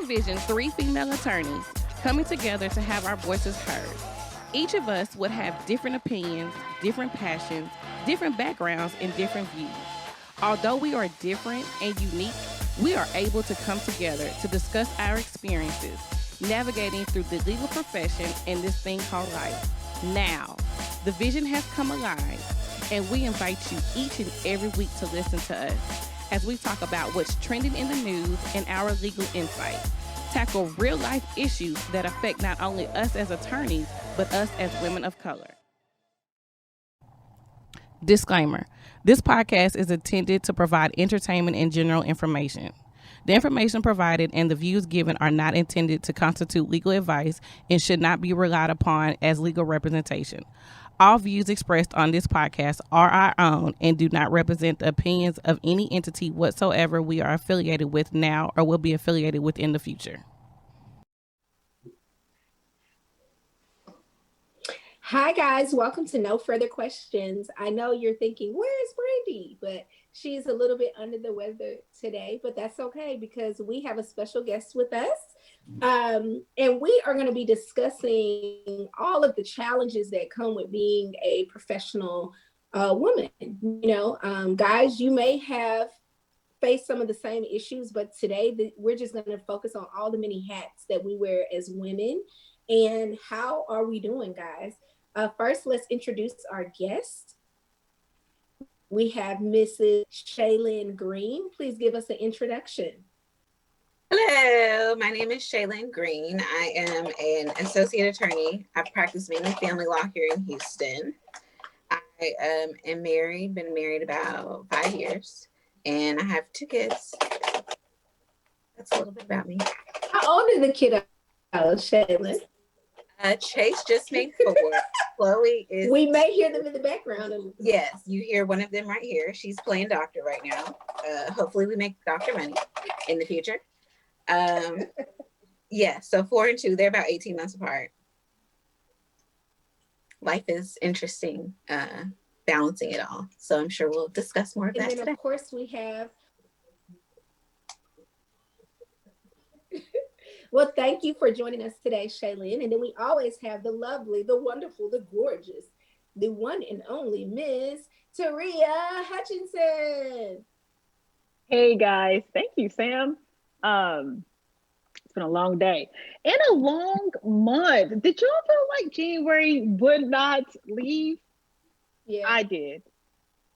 envision three female attorneys coming together to have our voices heard. Each of us would have different opinions, different passions, different backgrounds, and different views. Although we are different and unique, we are able to come together to discuss our experiences, navigating through the legal profession and this thing called life. Now, the vision has come alive, and we invite you each and every week to listen to us as we talk about what's trending in the news and our legal insight, tackle real life issues that affect not only us as attorneys, but us as women of color. Disclaimer: this podcast is intended to provide entertainment and general information. The information provided and the views given are not intended to constitute legal advice and should not be relied upon as legal representation. All views expressed on this podcast are our own and do not represent the opinions of any entity whatsoever we are affiliated with now or will be affiliated with in the future. Hi guys, welcome to No Further Questions. I know you're thinking, where's Brandy? But she's a little bit under the weather today, but that's okay because we have a special guest with us. And we are going to be discussing all of the challenges that come with being a professional woman. Guys, you may have faced some of the same issues, but today we're just going to focus on all the many hats that we wear as women. And how are we doing, guys? First, let's introduce our guest. We have Mrs. Shaylin Green. Please give us an introduction. Hello, my name is Shaylin Green. I am an associate attorney. I practice mainly family law here in Houston. I am married, been married about 5 years, and I have 2 kids. That's a little bit about me. How old are the kiddos, Shaylin? Chase just made 4. Chloe is... We may hear them in the background. Yes, you hear one of them right here. She's playing doctor right now. Hopefully we make doctor money in the future. So 4 and 2, they're about 18 months apart. Life is interesting, balancing it all. So I'm sure we'll discuss more of that today. Of course, we have... Well, thank you for joining us today, Shaylin. And then we always have the lovely, the wonderful, the gorgeous, the one and only Miss Taria Hutchinson. Hey guys, thank you, Sam. It's been a long day and a long month. Did y'all feel like January would not leave? Yeah, I did.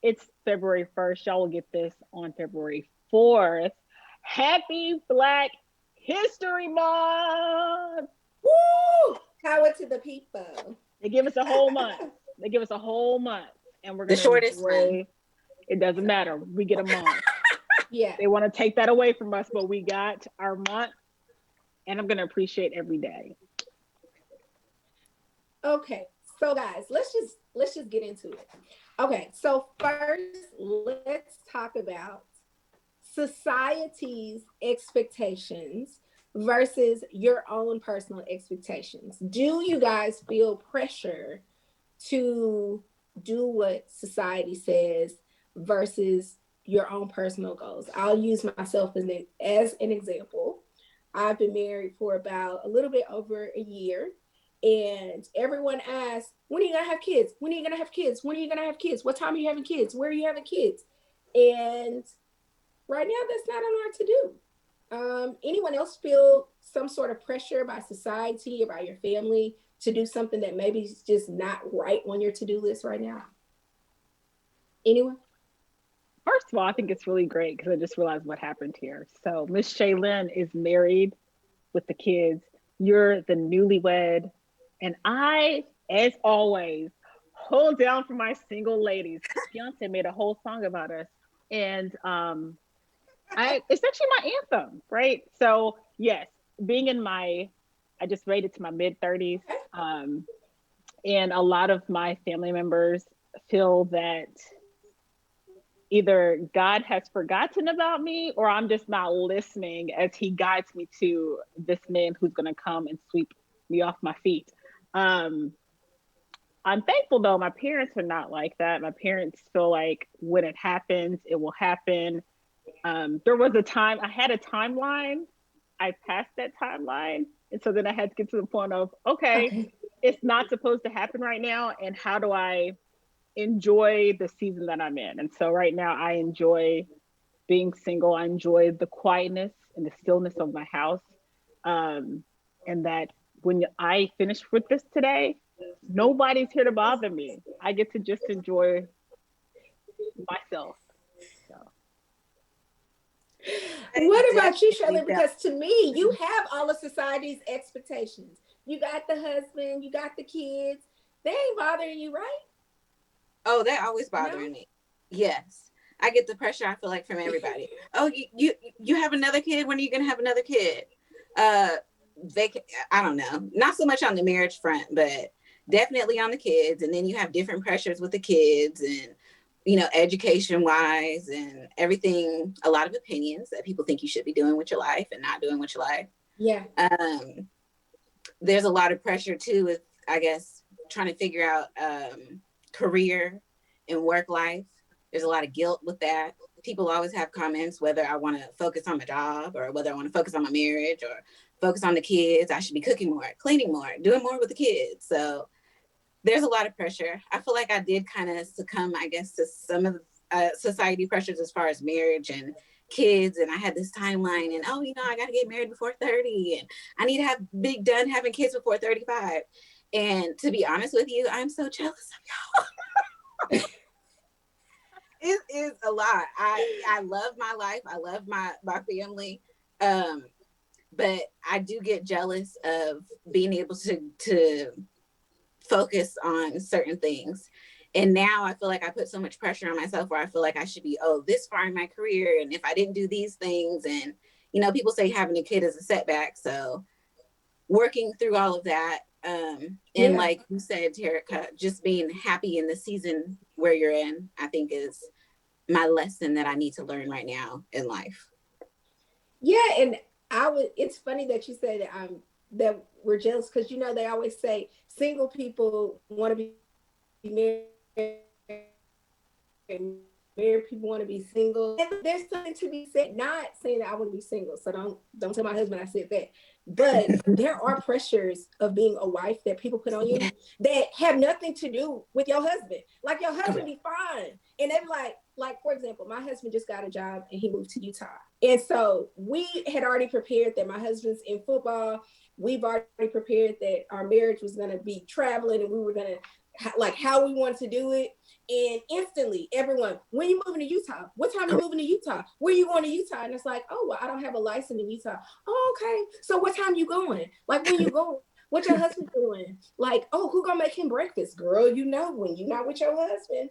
It's February 1st. Y'all will get this on February 4th. Happy Black History Month. Woo! Power to the people. They give us a whole month. And we're gonna the shortest one. It doesn't matter. We get a month. Yeah. They want to take that away from us, but we got our month, and I'm gonna appreciate every day. Okay, so guys, let's just get into it. Okay, so first, let's talk about society's expectations versus your own personal expectations. Do you guys feel pressure to do what society says versus your own personal goals? I'll use myself as an example. I've been married for about a little bit over a year, and everyone asks, when are you gonna have kids? When are you gonna have kids? When are you gonna have kids? What time are you having kids? Where are you having kids? And right now, that's not on our to-do. Anyone else feel some sort of pressure by society or by your family to do something that maybe is just not right on your to-do list right now? Anyone? First of all, I think it's really great because I just realized what happened here. So Miss Shaylin is married with the kids. You're the newlywed. And I, as always, hold down for my single ladies. Beyonce made a whole song about us. And it's actually my anthem, right? So yes, I just made it to my mid 30s. And a lot of my family members feel that either God has forgotten about me or I'm just not listening as he guides me to this man who's going to come and sweep me off my feet. I'm thankful though, my parents are not like that. My parents feel like when it happens, it will happen. There was a time, I had a timeline I passed that timeline. And so then I had to get to the point of, okay, Okay. it's not supposed to happen right now. And how do I enjoy the season that I'm in? And so right now I enjoy being single. I enjoy the quietness and the stillness of my house. Um, and that when I finish with this today, nobody's here to bother me. I get to just enjoy myself. So I What about you, definitely Shirley? felt. Because to me, you have all of society's expectations. You got the husband, you got the kids. They ain't bothering you, right? Oh, they're always No? bothering me. Yes. I get the pressure, I feel like, from everybody. Oh, you have another kid? When are you gonna have another kid? Uh they I don't know. Not so much on the marriage front, but definitely on the kids. And then you have different pressures with the kids and education wise and everything, a lot of opinions that people think you should be doing with your life and not doing with your life. Yeah. There's a lot of pressure too with, I guess, trying to figure out career and work life. There's a lot of guilt with that. People always have comments whether I want to focus on my job or whether I want to focus on my marriage or focus on the kids. I should be cooking more, cleaning more, doing more with the kids. So there's a lot of pressure. I feel like I did kind of succumb, I guess, to some of the society pressures as far as marriage and kids. And I had this timeline and, oh, I got to get married before 30 and I need to be done having kids before 35. And to be honest with you, I'm so jealous of y'all. It is a lot. I love my life. I love my family. But I do get jealous of being able to focus on certain things. And now I feel like I put so much pressure on myself where I feel like I should be, this far in my career. And if I didn't do these things, and, people say having a kid is a setback. So working through all of that. And Yeah. like you said, Terica, just being happy in the season where you're in, I think is my lesson that I need to learn right now in life. Yeah, and it's funny that you say that that we're jealous because they always say single people want to be married people want to be single. And there's something to be said. Not saying that I want to be single, so don't tell my husband I said that. But there are pressures of being a wife that people put on you that have nothing to do with your husband. Like your husband be fine, and they be like for example, my husband just got a job and he moved to Utah, and so we had already prepared that my husband's in football. We've already prepared that our marriage was going to be traveling, and we were going to like how we wanted to do it. And instantly, everyone, when you moving to Utah? What time you moving to Utah? Where you going to Utah? And it's like, oh, well, I don't have a license in Utah. Oh, okay. So what time you going? Like when you going? What your husband doing? Like, oh, who gonna make him breakfast? Girl, when you're not with your husband.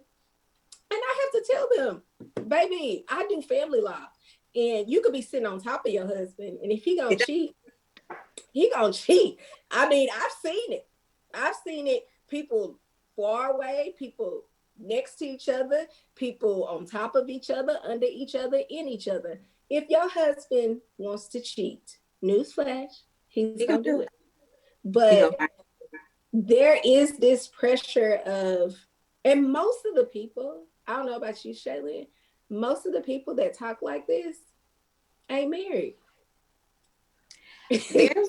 And I have to tell them, baby, I do family law. And you could be sitting on top of your husband. And if he gonna cheat, he gonna cheat. I mean, I've seen it. I've seen it. People far away, people next to each other, people on top of each other, under each other, in each other. If your husband wants to cheat, newsflash, he's You gonna gonna do do it. it. You But gonna there is this pressure of, and most of the people, I don't know about you, Shaylin, most of the people that talk like this ain't married. there's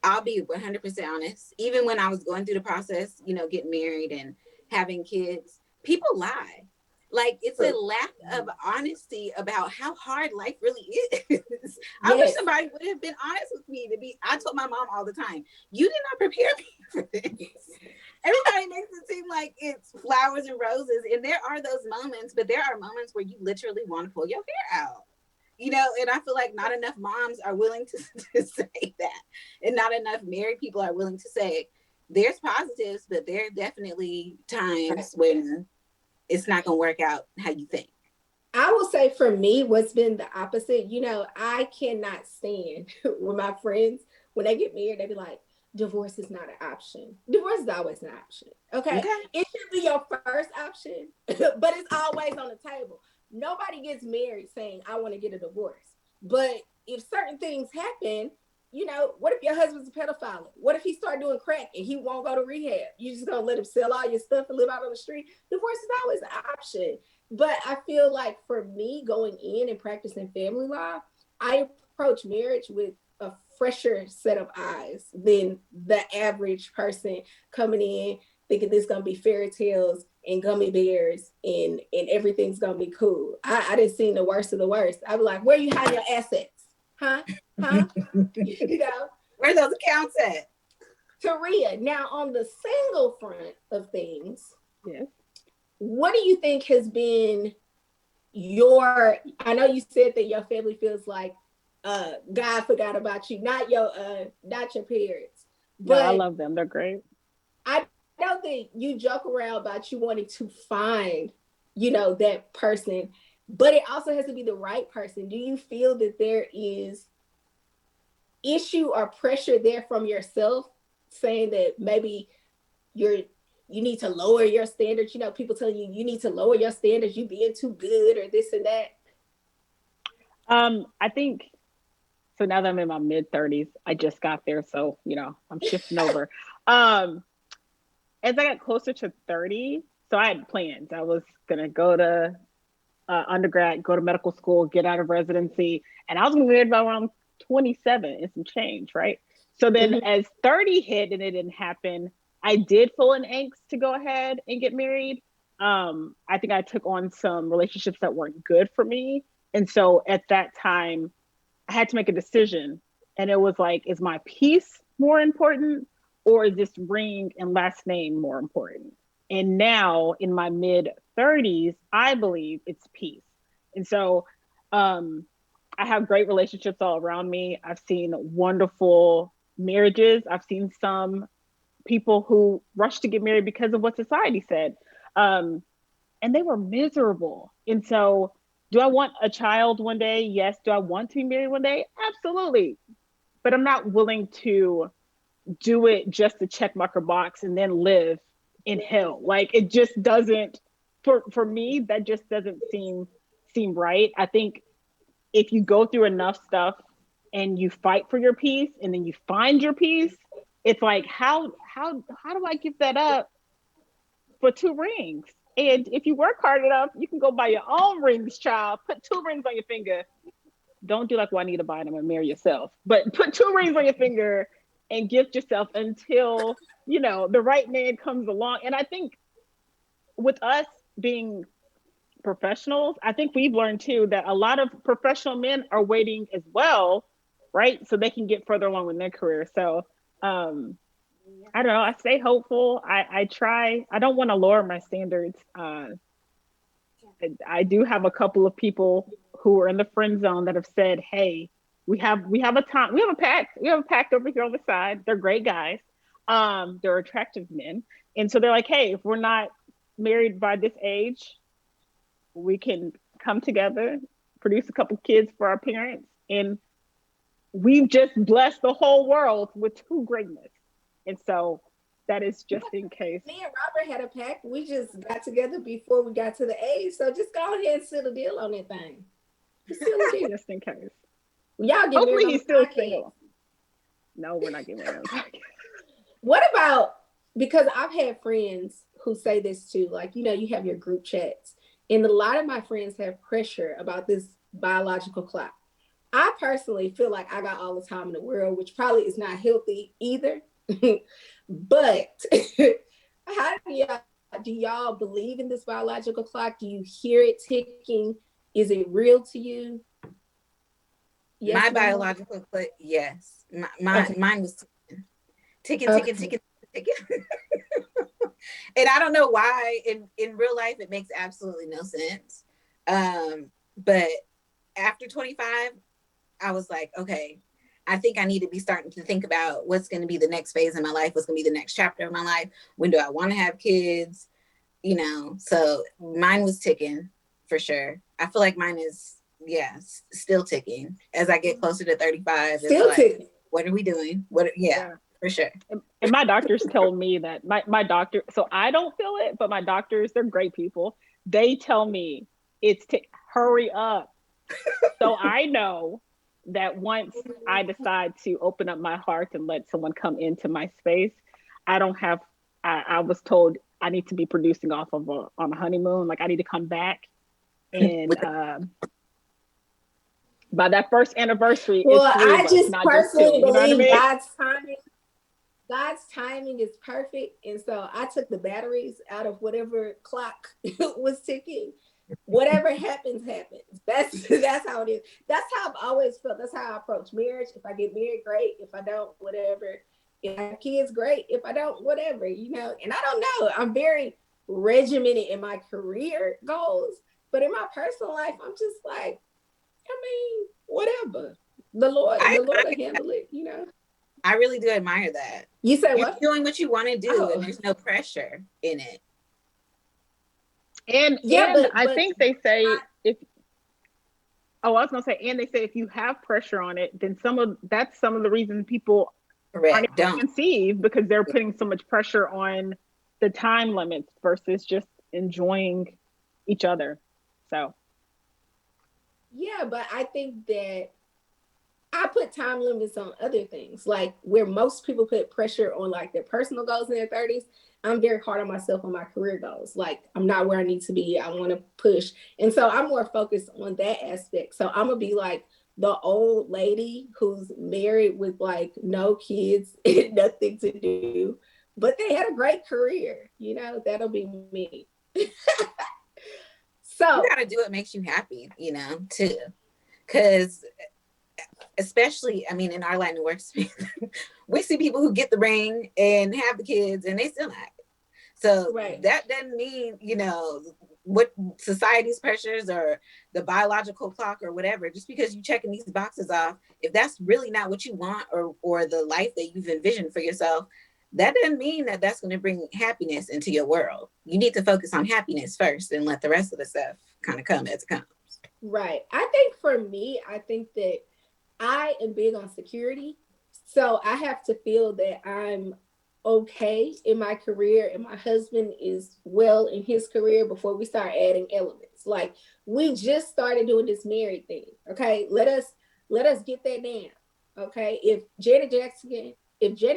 I'll be 100% honest. Even when I was going through the process, getting married and having kids, people lie. Like it's a lack of honesty about how hard life really is. I wish Yes. somebody would have been honest with me. I told my mom all the time, you did not prepare me for this. Everybody makes it seem like it's flowers and roses. And there are those moments, but there are moments where you literally want to pull your hair out. And I feel like not enough moms are willing to say that. And not enough married people are willing to say there's positives, but there are definitely times when it's not going to work out how you think. I will say for me, what's been the opposite, I cannot stand when my friends, when they get married, they be like, divorce is not an option. Divorce is always an option. Okay. It should be your first option, but it's always on the table. Nobody gets married saying, I want to get a divorce. But if certain things happen, what if your husband's a pedophile? What if he start doing crack and he won't go to rehab? You just gonna let him sell all your stuff and live out on the street? Divorce is always an option. But I feel like for me going in and practicing family law, I approach marriage with a fresher set of eyes than the average person coming in thinking this gonna be fairy tales and gummy bears and everything's gonna be cool. I didn't see the worst of the worst. I was like, where you hide your assets? Huh? Huh? You know? Where those accounts at? Taria, now on the single front of things, Yes. what do you think has been your, I know you said that your family feels like God forgot about you, not your parents. No, I But love them. They're great. I don't think you joke around about you wanting to find, you know, that person, but it also has to be the right person. Do you feel that there is issue or pressure there from yourself saying that maybe you need to lower your standards? You know, people telling you you need to lower your standards, you being too good or this and that. I think so. Now that I'm in my mid-30s, I just got there, so you know I'm shifting over. Um, as I got closer to 30, so I had plans. I was gonna go to undergrad, go to medical school, get out of residency, and I was gonna be married by around 27 and some change, right? So then, Mhm. as 30 hit and it didn't happen, I did feel an angst to go ahead and get married. I think I took on some relationships that weren't good for me, and so at that time, I had to make a decision, and it was like, is my peace more important, or is this ring and last name more important? And now in my mid 30s, I believe it's peace. And so um, I have great relationships all around me. I've seen wonderful marriages. I've seen some people who rushed to get married because of what society said. Um, and they were miserable. And so, do I want a child one day? Yes. Do I want to be married one day? Absolutely. But I'm not willing to do it just to check marker box and then live in hell. Like it just doesn't, for me, that just doesn't seem right. I think if you go through enough stuff and you fight for your peace and then you find your peace, it's like how do I give that up for two rings? And if you work hard enough, you can go buy your own rings, child. Put two rings on your finger. Don't do like Juanita Bynum and marry yourself, but put two rings on your finger and gift yourself until, you know, the right man comes along. And I think with us being professionals, I think we've learned too that a lot of professional men are waiting as well, right? So they can get further along in their career. So I don't know. I stay hopeful. I try. I don't want to lower my standards. I do have a couple of people who are in the friend zone that have said, "Hey, we have a time. We have a pact over here on the side. They're great guys. They're attractive men, and so they're like, hey, if we're not married by this age, we can come together, produce a couple kids for our parents, and we've just blessed the whole world with two greatness. And so that is just in case. Me and Robert had a pact. We just got together before we got to the age. So just go ahead and seal a deal on that thing. Just seal a deal. Just in case. Y'all get Hopefully married on he's the still podcast. single. No, we're not getting married on the podcast. What about, because I've had friends who say this too, like, you know, you have your group chats, and a lot of my friends have pressure about this biological clock. I personally feel like I got all the time in the world, which probably is not healthy either. But how do y'all believe in this biological clock? Do you hear it ticking? Is it real to you? Yes, My no? biological clock, yes. Okay. Mine was ticking, Okay. ticking, ticking, ticking. And I don't know why in real life it makes absolutely no sense. But after 25, I was like, okay, I think I need to be starting to think about what's going to be the next phase in my life, what's going to be the next chapter of my life. When do I want to have kids? You know, so mine was ticking for sure. I feel like mine is, yeah, still ticking. As I get closer to 35, Still it's like, ticking. what are we doing? Yeah, for sure. And my doctors tell me that my doctor, so I don't feel it, but my doctors, they're great people. They tell me it's to hurry up. So I know that once I decide to open up my heart and let someone come into my space, I don't have, I was told I need to be producing off of on a honeymoon. Like I need to come back and By that first anniversary, Well, it's three of I us, just not just personally two. You know what I believe mean? God's timing is perfect. And so I took the batteries out of whatever clock was ticking. Whatever happens, happens. That's how it is. That's how I've always felt. That's how I approach marriage. If I get married, great. If I don't, whatever. If I have kids, great. If I don't, whatever, you know. And I don't know. I'm very regimented in my career goals. But in my personal life, I'm just like, I mean, whatever. The Lord will handle it, you know. I really do admire that. You say You're what? doing what you want to do, and Oh, there's no pressure in it. yeah, And I but think they say if oh, I was gonna say, and they say if you have pressure on it, then some of the reasons people aren't Correct. able to Don't. conceive because they're putting so much pressure on the time limits versus just enjoying each other. So yeah, but I think that I put time limits on other things, like where most people put pressure on like their personal goals in their 30s. I'm very hard on myself on my career goals. Like I'm not where I need to be. I want to push. And so I'm more focused on that aspect. So I'm gonna be like the old lady who's married with like no kids and nothing to do, but they had a great career. You know, that'll be me. You So got to do what makes you happy, too. Because especially, I mean, in our line of work, we see people who get the ring and have the kids and they still not. So right. that doesn't mean, what society's pressures or the biological clock or whatever, just because you're checking these boxes off, if that's really not what you want or the life that you've envisioned for yourself, that doesn't mean that that's going to bring happiness into your world. You need to focus on happiness first and let the rest of the stuff kind of come as it comes. Right. I think for me, I think that I am big on security. So I have to feel that I'm okay in my career and my husband is well in his career before we start adding elements. Like we just started doing this married thing. Okay. Let us get that down. Okay. If Janet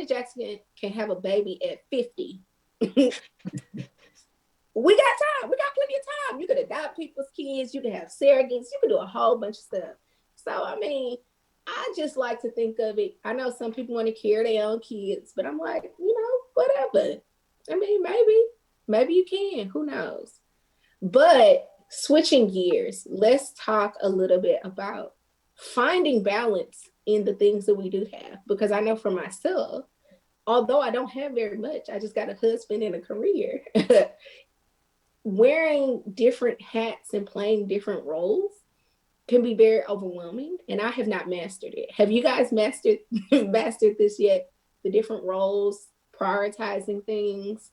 Jackson can have a baby at 50, we got time. We got plenty of time. You could adopt people's kids. You can have surrogates. You can do a whole bunch of stuff. So, I mean, I just like to think of it. I know some people want to carry their own kids, but I'm like, whatever. I mean, maybe you can. Who knows? But switching gears, let's talk a little bit about finding balance in the things that we do have. Because I know for myself, although I don't have very much, I just got a husband and a career. Wearing different hats and playing different roles can be very overwhelming, and I have not mastered it. Have you guys mastered this yet? The different roles, prioritizing things.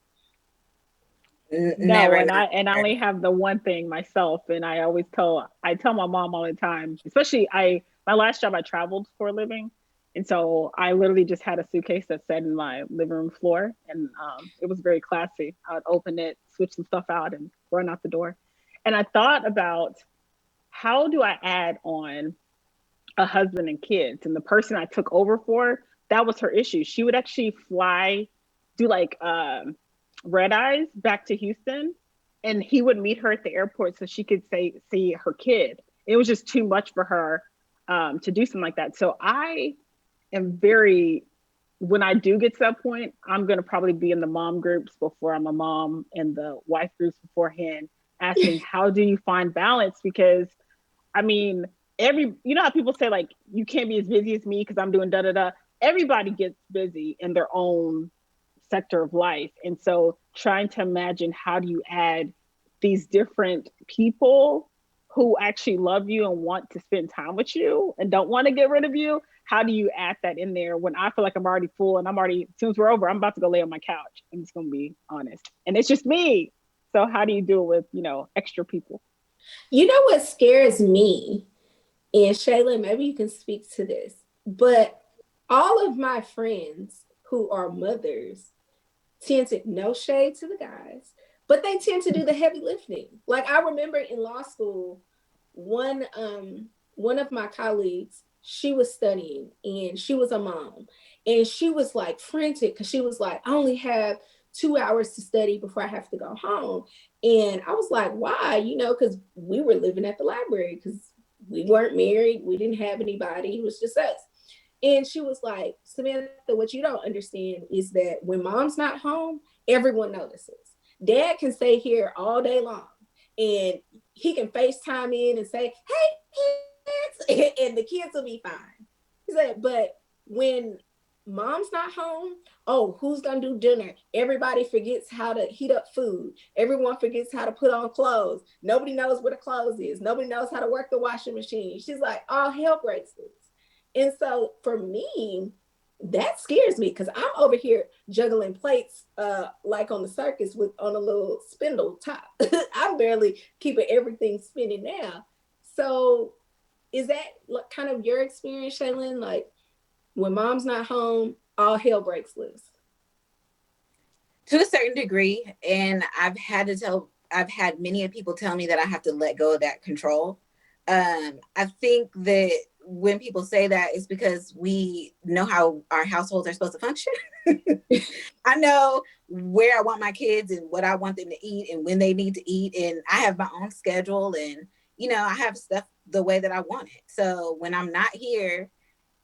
no, Never. and I only have the one thing myself, and I tell my mom all the time, especially my last job I traveled for a living, and so I literally just had a suitcase that sat in my living room floor, and it was very classy. I would open it, switch some stuff out, and run out the door. And I thought about how do I add on a husband and kids, and the person I took over for, that was her issue. She would actually do like red eyes back to Houston, and he would meet her at the airport so she could see her kid. It was just too much for her to do something like that. So I am very, when I do get to that point, I'm going to probably be in the mom groups before I'm a mom and the wife groups beforehand, asking how do you find balance? Because I mean, you know how people say like you can't be as busy as me because I'm doing da da da. Everybody gets busy in their own sector of life. And so trying to imagine how do you add these different people who actually love you and want to spend time with you and don't want to get rid of you. How do you add that in there when I feel like I'm already full and as soon as we're over, I'm about to go lay on my couch. I'm just going to be honest. And it's just me. So how do you do it with, extra people? You know what scares me? And Shayla, maybe you can speak to this, but all of my friends who are mothers tend to, no shade to the guys, but they tend to do the heavy lifting. Like I remember in law school, one of my colleagues, she was studying and she was a mom, and she was like frantic because she was like, I only have 2 hours to study before I have to go home. And I was like, why? Because we were living at the library because We weren't married. We didn't have anybody. It was just us. And she was like, Samantha, what you don't understand is that when mom's not home, everyone notices. Dad can stay here all day long and he can FaceTime in and say, hey, kids, and the kids will be fine. He said, but when mom's not home, oh, who's going to do dinner? Everybody forgets how to heat up food. Everyone forgets how to put on clothes. Nobody knows where the clothes is. Nobody knows how to work the washing machine. She's like, all hell breaks loose. And so for me, that scares me because I'm over here juggling plates like on the circus with on a little spindle top. I'm barely keeping everything spinning now. So is that kind of your experience, Shaylin? Like when mom's not home, all hell breaks loose. To a certain degree, and I've had many people tell me that I have to let go of that control. I think that when people say that, it's because we know how our households are supposed to function. I know where I want my kids and what I want them to eat and when they need to eat. And I have my own schedule and, I have stuff the way that I want it. So when I'm not here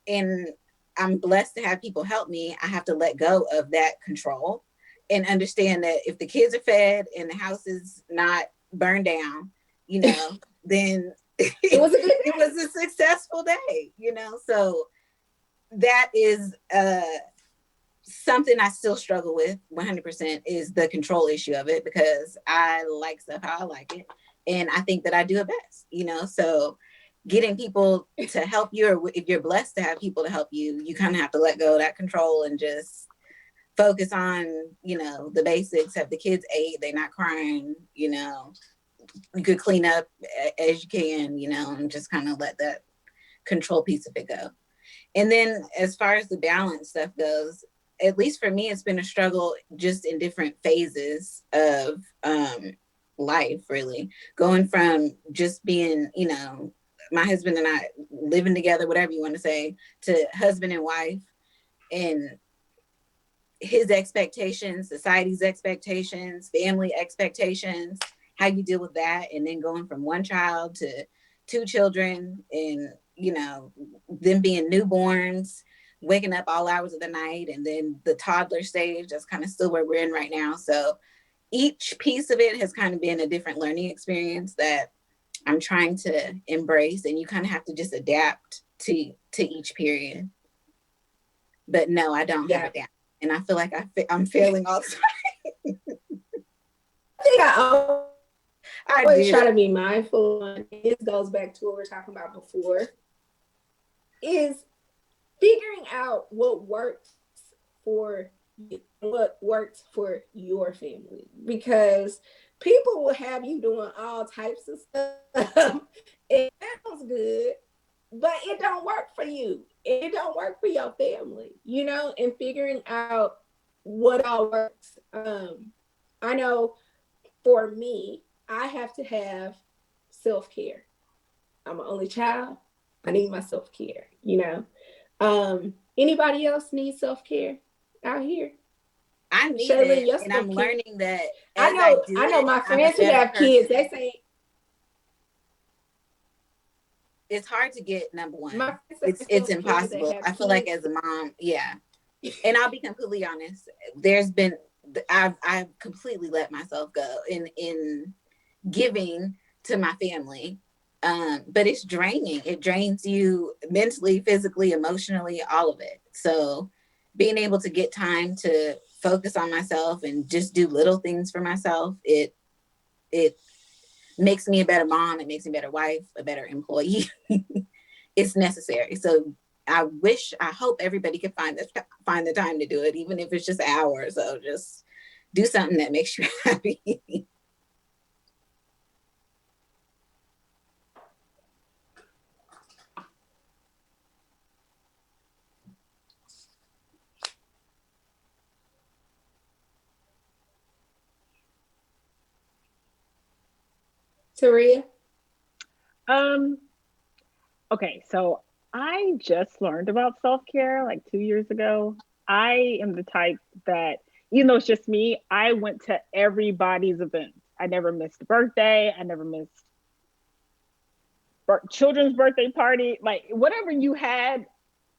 and I'm blessed to have people help me, I have to let go of that control and understand that if the kids are fed and the house is not burned down, then it was a successful day, so that is something I still struggle with 100% is the control issue of it, because I like stuff how I like it and I think that I do it best, so getting people to help you, or if you're blessed to have people to help you, you kind of have to let go of that control and just focus on the basics. Have the kids ate, they're not crying, you could clean up as you can, and just kind of let that control piece of it go. And then as far as the balance stuff goes, at least for me, it's been a struggle just in different phases of life, really. Going from just being, my husband and I living together, whatever you want to say, to husband and wife, and his expectations, society's expectations, family expectations, how you deal with that. And then going from one child to two children and, them being newborns, waking up all hours of the night, and then the toddler stage, that's kind of still where we're in right now. So each piece of it has kind of been a different learning experience that I'm trying to embrace, and you kind of have to just adapt to each period. But no, I don't have it down. And I feel like I'm failing all the time. I think I always try to be mindful, and this goes back to what we were talking about before, is figuring out what works for you, what works for your family. Because people will have you doing all types of stuff. It sounds good, but it don't work for you. It don't work for your family, and figuring out what all works. I know for me, I have to have self-care. I'm an only child. I need my self-care, Anybody else need self-care out here? I need Shaylin, it, and I'm learning that as I know my friends who have kids, they say it's hard to get number one. It's impossible. I feel like as a mom, yeah. And I'll be completely honest, I've completely let myself go in giving to my family. But it's draining. It drains you mentally, physically, emotionally, all of it. So being able to get time to focus on myself and just do little things for myself, it makes me a better mom. It makes me a better wife, a better employee. It's necessary. So I hope everybody can find the time to do it, even if it's just an hour or so. Just do something that makes you happy. Taria? Okay, so I just learned about self-care like 2 years ago. I am the type that, even though it's just me, I went to everybody's event. I never missed a birthday. I never missed children's birthday party, like whatever you had,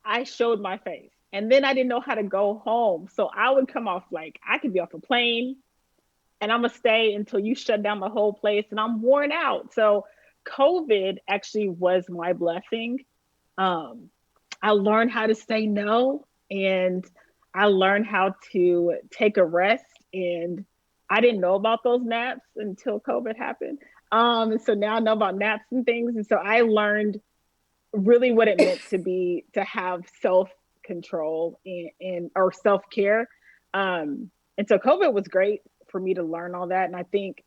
I showed my face. And then I didn't know how to go home. So I would come off like I could be off a plane and I'm gonna stay until you shut down the whole place and I'm worn out. So COVID actually was my blessing. Um, I learned how to say no, and I learned how to take a rest. And I didn't know about those naps until COVID happened. So now I know about naps and things. And so I learned really what it meant to have self control and or self care. And so COVID was great for me to learn all that. And I think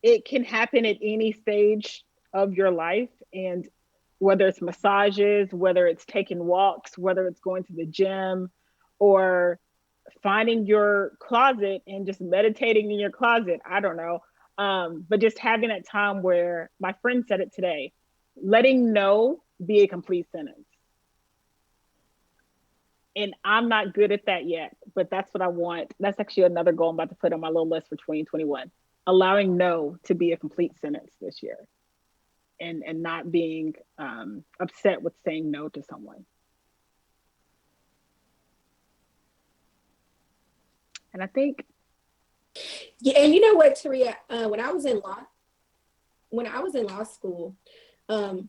it can happen at any stage of your life. And whether it's massages, whether it's taking walks, whether it's going to the gym, or finding your closet and just meditating in your closet, I don't know. But just having that time where my friend said it today, letting no be a complete sentence. And I'm not good at that yet, but that's what I want. That's actually another goal I'm about to put on my little list for 2021. Allowing no to be a complete sentence this year, and not being upset with saying no to someone. And I think, Yeah, and you know what, Taria? When I was in law school, um,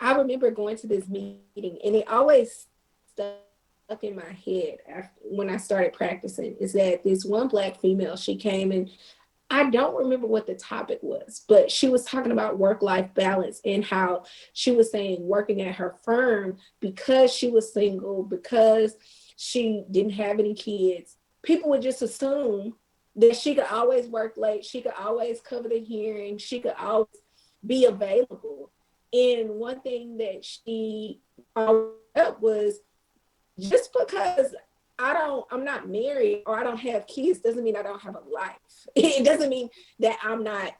I remember going to this meeting, and it always stuck in my head when I started practicing. Is that this one Black female? She came, and I don't remember what the topic was, but she was talking about work-life balance and how she was saying working at her firm, because she was single, because she didn't have any kids, people would just assume that she could always work late, she could always cover the hearing, she could always be available. And one thing that she brought up was, just because I'm not married or I don't have kids doesn't mean I don't have a life. It doesn't mean that I'm not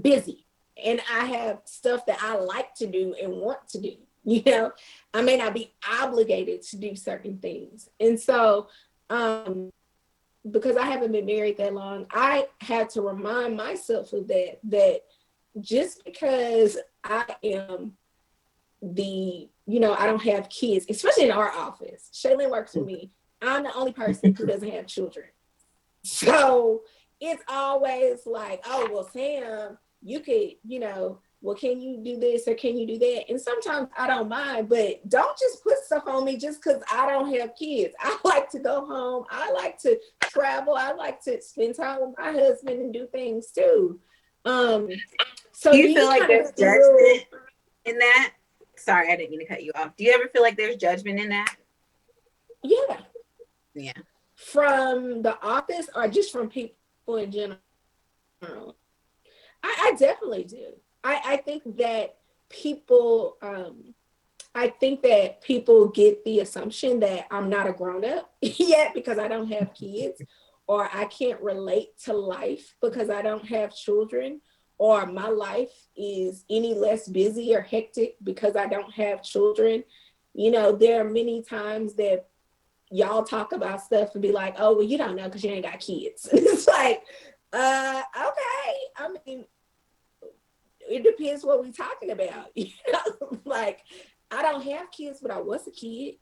busy and I have stuff that I like to do and want to do. You know, I may not be obligated to do certain things. And so, because I haven't been married that long, I had to remind myself of that just because I am I don't have kids, especially in our office. Shaylin works with me. I'm the only person who doesn't have children. So it's always like, oh, well, Sam, you could, well, can you do this or can you do that? And sometimes I don't mind, but don't just put stuff on me just because I don't have kids. I like to go home. I like to travel. I like to spend time with my husband and do things too. So do you feel like there's judgment in that? Sorry, I didn't mean to cut you off. Do you ever feel like there's judgment in that? Yeah. Yeah. From the office or just from people in general? I definitely do. I think that people get the assumption that I'm not a grown-up yet because I don't have kids, or I can't relate to life because I don't have children, or my life is any less busy or hectic because I don't have children. There are many times that y'all talk about stuff and be like, oh, well, you don't know because you ain't got kids. It's like, okay. I mean, it depends what we're talking about. Like, I don't have kids, but I was a kid,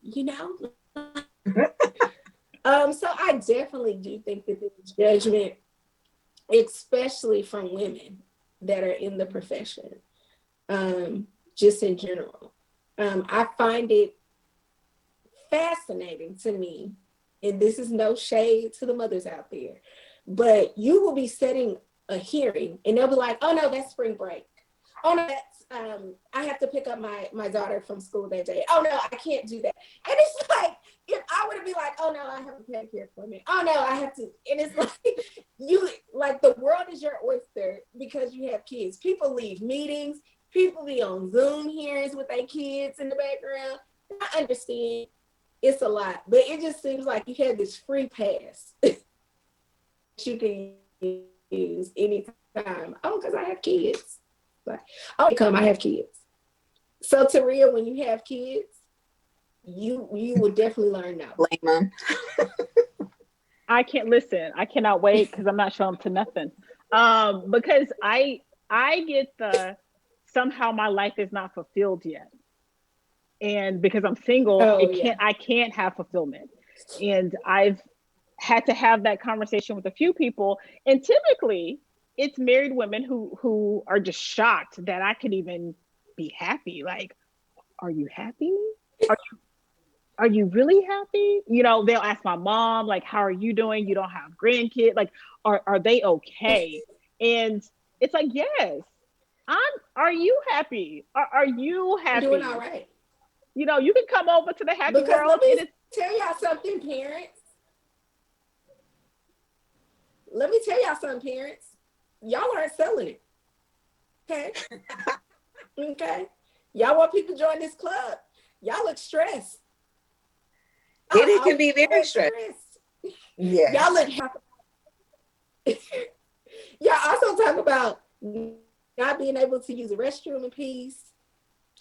So I definitely do think that there's judgment, especially from women that are in the profession, just in general. I find it fascinating to me, and this is no shade to the mothers out there, but you will be setting a hearing and they'll be like, oh no, that's spring break. Oh no, that's I have to pick up my daughter from school that day. Oh no, I can't do that. And it's like, if I were to be like, oh no, I have a pedicure appointment. Oh no, I have to, and it's like the world is your oyster because you have kids. People leave meetings, people be on Zoom hearings with their kids in the background. I understand it's a lot, but it just seems like you have this free pass you can use anytime. Oh, because I have kids. Like, oh, I have kids. So Taria, when you have kids, you will definitely learn now. Blame them. I can't listen. I cannot wait because I'm not showing up to nothing. Because I get the somehow my life is not fulfilled yet. And because I'm single, Oh yeah. I can't have fulfillment. And I've had to have that conversation with a few people. And typically it's married women who are just shocked that I could even be happy. Like, are you happy? Are are you really happy? You know, they'll ask my mom, like, how are you doing? You don't have grandkids. Like, are they okay? And it's like, yes, I'm, are you happy? Are you I'm doing all happy? right. You know, you can come over to the happy Because world. let me tell y'all something, parents. Let me tell y'all something, parents. Y'all aren't selling it. Okay. Okay. Y'all want people to join this club. Y'all look stressed. It can be very stressful. Yeah. Y'all look y'all also talk about not being able to use a restroom in peace,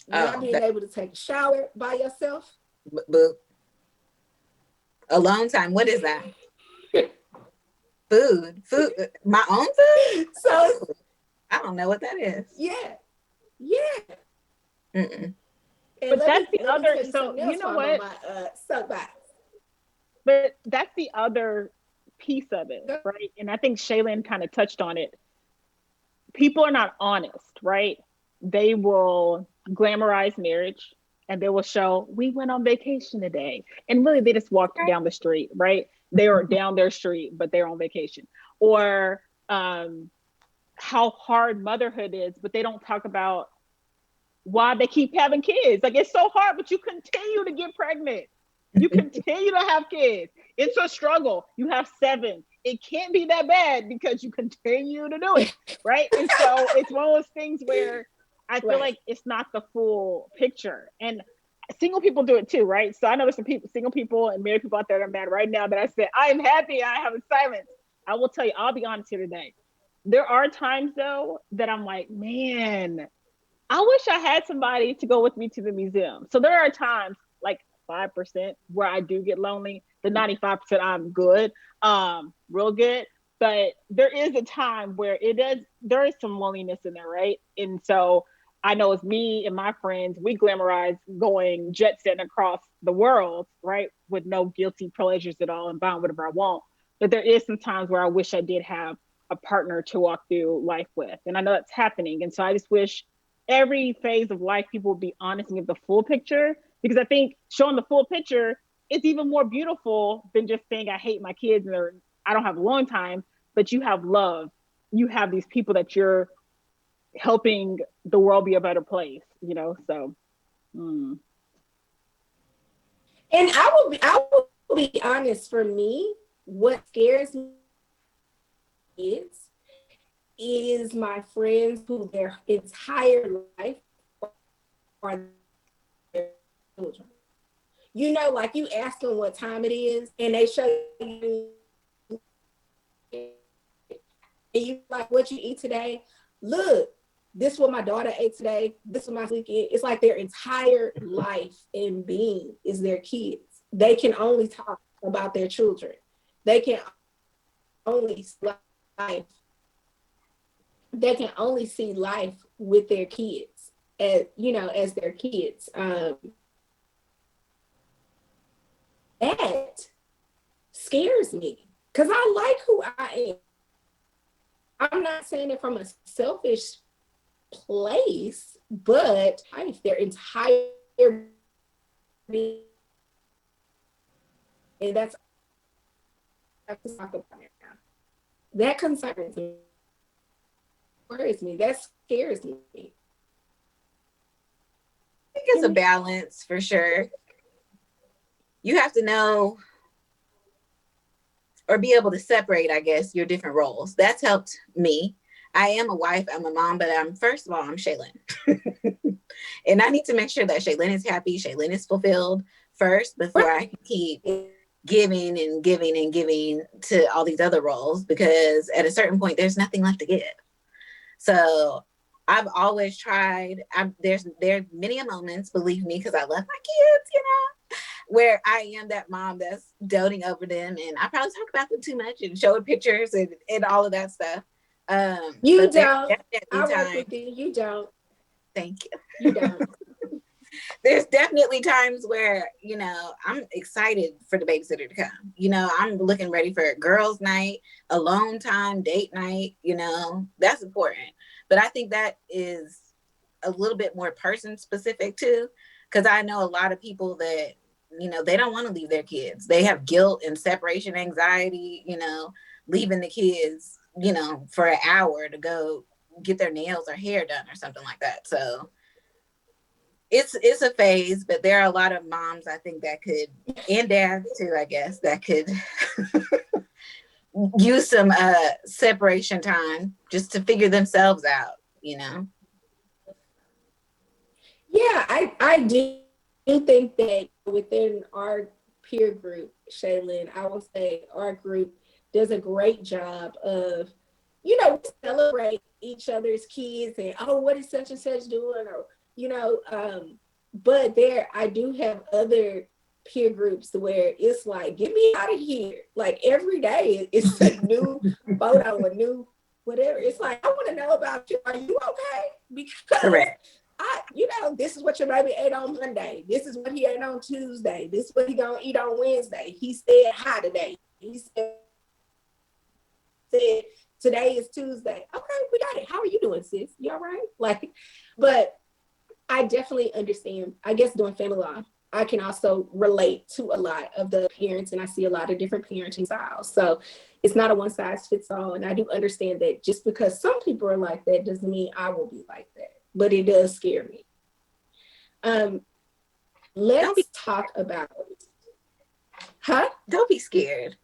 not being able to take a shower by yourself. But alone time, what is that? Food, my own food. So I don't know what that is. Yeah. Mm-mm. But that's the other. So you know what? But that's the other piece of it, right? And I think Shaylin kind of touched on it. People are not honest, right? They will glamorize marriage and they will show, we went on vacation today. And really, they just walked down the street, right? They are down their street, but they're on vacation. Or how hard motherhood is, but they don't talk about why they keep having kids. Like, it's so hard, but you continue to get pregnant. You continue to have kids. It's a struggle. You have 7. It can't be that bad because you continue to do it, right? And so it's one of those things where I feel like it's not the full picture. And single people do it too, right? So I know there's some people, single people and married people out there that are mad right now that I said, I am happy I have a silence. I will tell you, I'll be honest here today. There are times though that I'm like, man, I wish I had somebody to go with me to the museum. So there are times, like 5% where I do get lonely. The 95% I'm good, real good. But there is a time where there is some loneliness in there, right? And so I know it's me and my friends, we glamorize going jet setting across the world, right? With no guilty pleasures at all and buying whatever I want. But there is some times where I wish I did have a partner to walk through life with. And I know that's happening. And so I just wish every phase of life people would be honest and give the full picture, because I think showing the full picture is even more beautiful than just saying I hate my kids and I don't have a long time, but you have love. You have these people that you're helping the world be a better place, you know? So And I will be honest, for me, what scares me is my friends who their entire life are their children. You know, like you ask them what time it is and they show you, and you like, what you eat today? Look, this is what my daughter ate today. This is my weekend. It's like their entire life and being is their kids. They can only talk about their children. They can only life. They can only see life with their kids, as their kids. That scares me because I like who I am. I'm not saying it from a selfish place, but their entire being, and that's I have to talk about it now. That concerns me. Worries me. That scares me. I think it's a balance for sure. You have to know or be able to separate, I guess, your different roles. That's helped me. I am a wife, I'm a mom, but first of all, I'm Shaylin. And I need to make sure that Shaylin is happy, Shaylin is fulfilled first before I can keep giving and giving and giving to all these other roles, because at a certain point, there's nothing left to give. So I've always tried. There are many moments, believe me, because I love my kids, where I am that mom that's doting over them, and I probably talk about them too much and show pictures and all of that stuff. You don't. I work with you. You don't. Thank you. You don't. There's definitely times where, I'm excited for the babysitter to come. I'm looking ready for girls' night, alone time, date night, that's important. But I think that is a little bit more person specific too, because I know a lot of people that, they don't want to leave their kids. They have guilt and separation anxiety, leaving the kids, for an hour to go get their nails or hair done or something like that. So it's a phase, but there are a lot of moms I think that could, and dads too, I guess, that could use some separation time just to figure themselves out. Yeah, I do think that within our peer group, Shaylin, I will say our group does a great job of, celebrate each other's kids and, oh, what is such and such doing? Or, but I do have other peer groups where it's like, get me out of here. Like every day it's a new photo, a new whatever. It's like, I want to know about you. Are you okay? Because Correct. this is what your baby ate on Monday. This is what he ate on Tuesday. This is what he gonna eat on Wednesday. He said hi today. He said today is Tuesday. Okay, we got it. How are you doing, sis? You all right? Like, but I definitely understand. I guess doing family law, I can also relate to a lot of the parents, and I see a lot of different parenting styles. So it's not a one size fits all. And I do understand that just because some people are like that doesn't mean I will be like that. But it does scare me. Let's talk about, Don't be scared.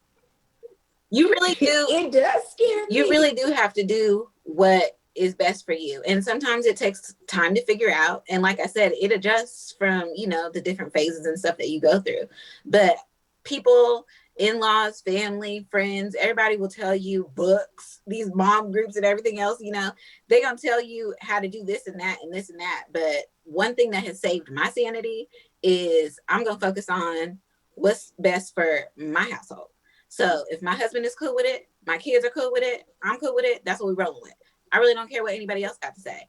You really do. It does scare me. You really do have to do what is best for you. And sometimes it takes time to figure out. And like I said, it adjusts from, the different phases and stuff that you go through. But people, in-laws, family, friends, everybody will tell you, books, these mom groups and everything else, they're going to tell you how to do this and that and this and that. But one thing that has saved my sanity is I'm going to focus on what's best for my household. So if my husband is cool with it, my kids are cool with it, I'm cool with it, that's what we're rolling with. I really don't care what anybody else got to say.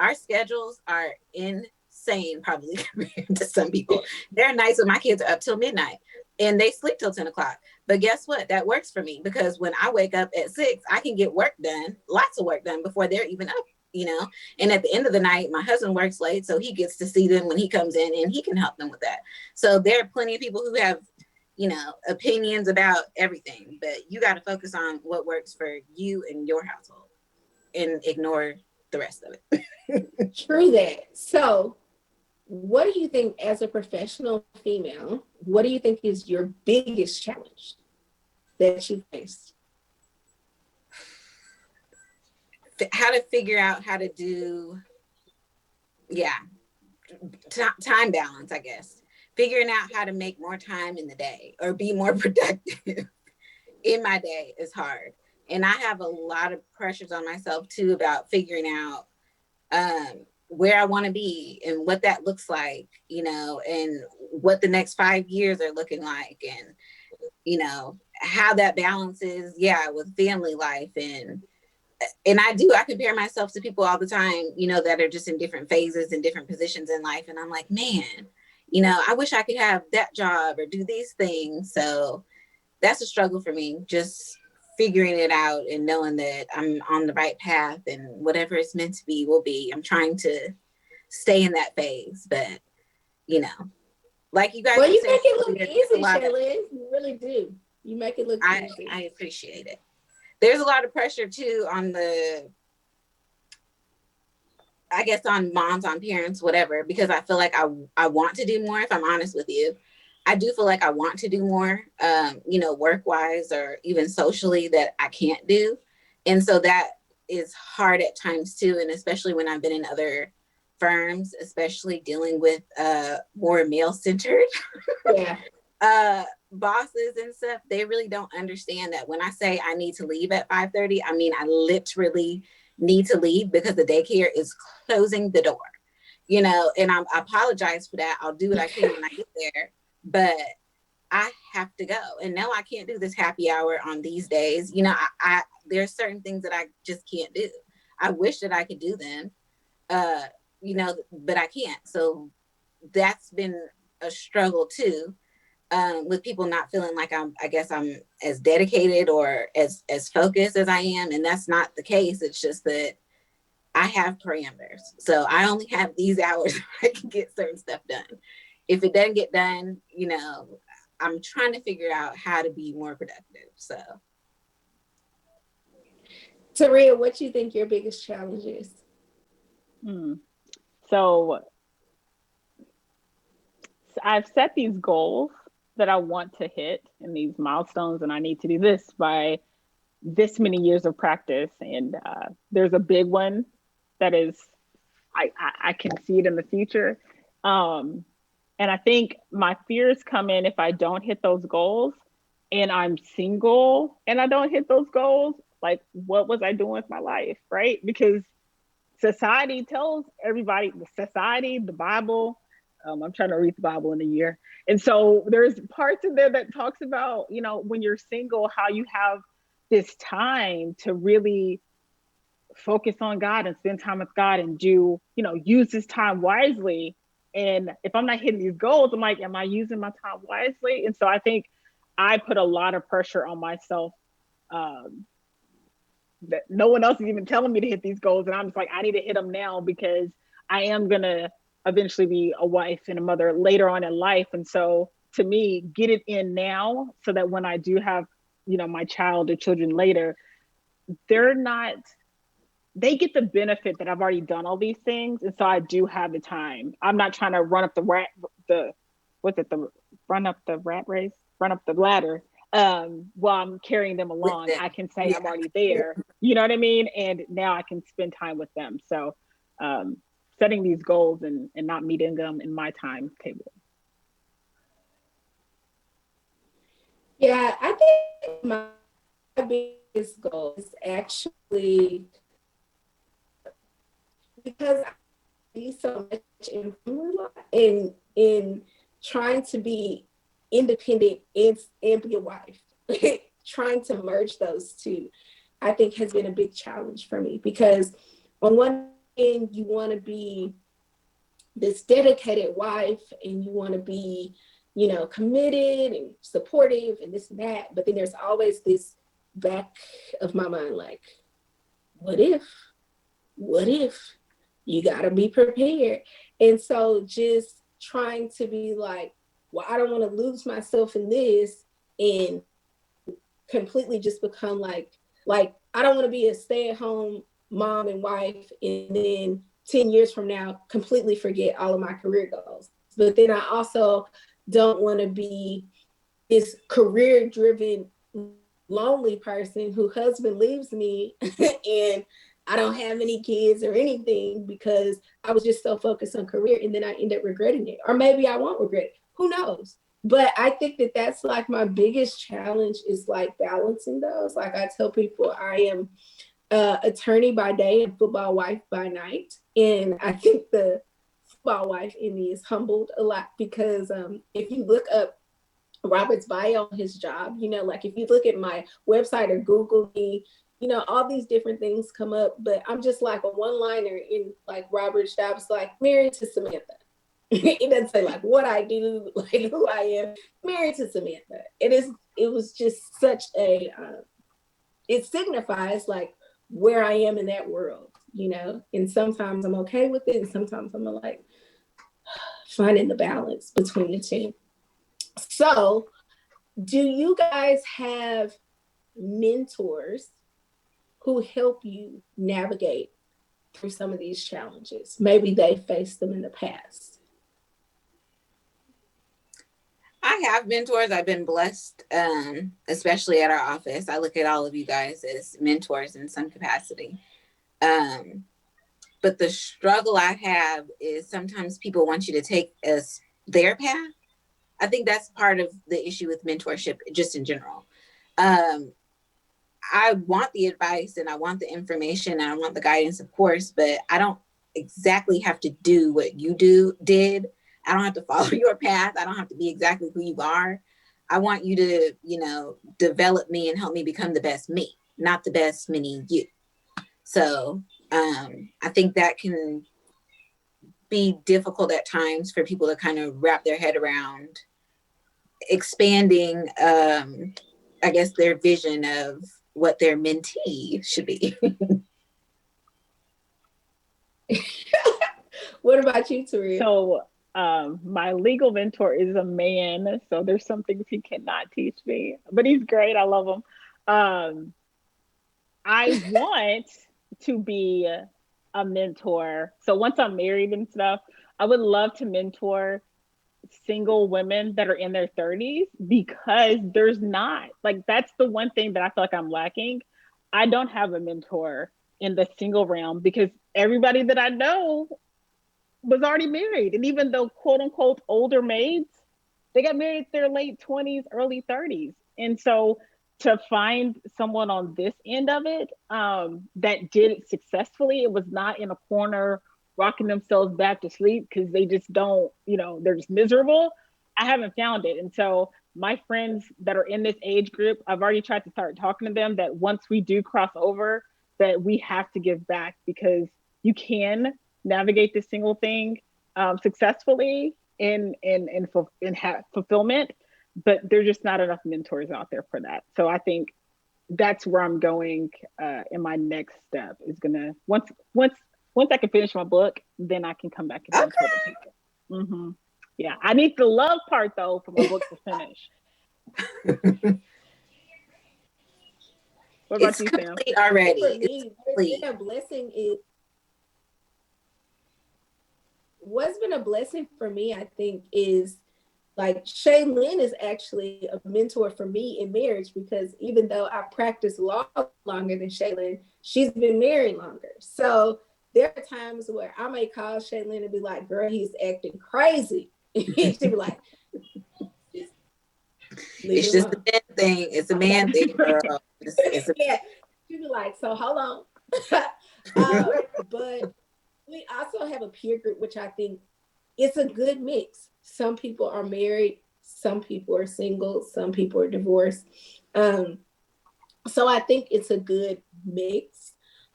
Our schedules are insane, probably compared to some people. They're nice when my kids are up till midnight and they sleep till 10 o'clock. But guess what? That works for me because when I wake up at 6, I can get work done, lots of work done before they're even up, And at the end of the night, my husband works late, so he gets to see them when he comes in and he can help them with that. So there are plenty of people who have opinions about everything, but you got to focus on what works for you and your household and ignore the rest of it. True that. So what do you think as a professional female, what do you think is your biggest challenge that you faced? How to figure out how to do, time balance, I guess. Figuring out how to make more time in the day or be more productive in my day is hard. And I have a lot of pressures on myself too about figuring out where I want to be and what that looks like, and what the next 5 years are looking like, and how that balances, with family life. And I compare myself to people all the time, that are just in different phases and different positions in life. And I'm like, man, I wish I could have that job or do these things. So that's a struggle for me, just figuring it out and knowing that I'm on the right path and whatever it's meant to be will be. I'm trying to stay in that phase, but like you guys. Well, you make it look easy, Shaylin. You really do. You make it look easy. I appreciate it. There's a lot of pressure too on on moms, on parents, whatever, because I feel like I want to do more. If I'm honest with you, I do feel like I want to do more, work wise or even socially that I can't do. And so that is hard at times too. And especially when I've been in other firms, especially dealing with more male centered bosses and stuff, they really don't understand that when I say I need to leave at 5:30, I mean, I literally need to leave because the daycare is closing the door, and I apologize for that. I'll do what I can when I get there, but I have to go. And no, I can't do this happy hour on these days. There are certain things that I just can't do. I wish that I could do them. but I can't. So that's been a struggle too, with people not feeling like I guess I'm as dedicated or as focused as I am. And that's not the case. It's just that I have parameters. So I only have these hours I can get certain stuff done. If it doesn't get done, I'm trying to figure out how to be more productive. So Taria, what do you think your biggest challenge is? So I've set these goals that I want to hit and these milestones, and I need to do this by this many years of practice. And there's a big one that is, I can see it in the future. And I think my fears come in if I don't hit those goals and I'm single and I don't hit those goals. Like, what was I doing with my life, right? Because society tells everybody, the society, the Bible. I'm trying to read the Bible in a year. And so there's parts in there that talks about, when you're single, how you have this time to really focus on God and spend time with God and use this time wisely. And if I'm not hitting these goals, I'm like, am I using my time wisely? And so I think I put a lot of pressure on myself, that no one else is even telling me to hit these goals. And I'm just like, I need to hit them now because I am going to eventually be a wife and a mother later on in life. And so to me, get it in now so that when I do have, my child or children later, they get the benefit that I've already done all these things. And so I do have the time. I'm not trying to run up the ladder while I'm carrying them along. I can say I'm already there. You know what I mean? And now I can spend time with them. So setting these goals and not meeting them in my timetable. Yeah, I think my biggest goal is actually because I see so much in family life in trying to be independent and be a wife. Trying to merge those two, I think has been a big challenge for me because on one hand, you want to be this dedicated wife and you want to be, committed and supportive and this and that. But then there's always this back of my mind, like, what if you got to be prepared? And so just trying to be like, well, I don't want to lose myself in this and completely just become like I don't want to be a stay-at-home mom and wife and then 10 years from now completely forget all of my career goals. But then I also don't want to be this career-driven lonely person whose husband leaves me and I don't have any kids or anything because I was just so focused on career and then I end up regretting it. Or maybe I won't regret it. Who knows? But I think that that's like my biggest challenge is like balancing those. Like I tell people I am attorney by day and football wife by night. And I think the football wife in me is humbled a lot because if you look up Robert's bio on his job, like if you look at my website or Google me, all these different things come up, but I'm just like a one-liner in like Robert's job. It's like married to Samantha. It doesn't say like what I do, like who I am. Married to Samantha. It was just such a, it signifies like where I am in that world, and sometimes I'm okay with it. And sometimes I'm like finding the balance between the two. So do you guys have mentors who help you navigate through some of these challenges? Maybe they faced them in the past. I have mentors. I've been blessed, especially at our office. I look at all of you guys as mentors in some capacity. But the struggle I have is sometimes people want you to take as their path. I think that's part of the issue with mentorship, just in general. I want the advice and I want the information and I want the guidance, of course, but I don't exactly have to do what you did. I don't have to follow your path. I don't have to be exactly who you are. I want you to, develop me and help me become the best me, not the best mini you. So I think that can be difficult at times for people to kind of wrap their head around expanding, I guess, their vision of what their mentee should be. What about you, Taria? So my legal mentor is a man, so there's some things he cannot teach me, but he's great. I love him. I want to be a mentor. So once I'm married and stuff, I would love to mentor single women that are in their 30s, because there's not, like, that's the one thing that I feel like I'm lacking. I don't have a mentor in the single realm, because everybody that I know was already married. And even though quote unquote older maids, they got married in their late 20s, early 30s. And so to find someone on this end of it, that did it successfully, it was not in a corner rocking themselves back to sleep because they just don't, they're just miserable. I haven't found it. And so my friends that are in this age group, I've already tried to start talking to them that once we do cross over, that we have to give back, because you can navigate this single thing successfully in fulfillment, but there's just not enough mentors out there for that. So I think that's where I'm going in my next step, is gonna once I can finish my book, then I can come back and mentor the people. Mm-hmm. Yeah, I need the love part though for my book to finish. What about It's you, Sam? complete already. For me, what's been a blessing for me, I think, is like Shaylin is actually a mentor for me in marriage, because even though I practiced law longer than Shaylin, she's been married longer. So there are times where I may call Shaylin and be like, girl, he's acting crazy. She'd be like, it's just a man thing. It's a man thing, girl. Yeah. She'd be like, so hold on. But we also have a peer group, which I think it's a good mix. Some people are married, some people are single, some people are divorced. So I think it's a good mix.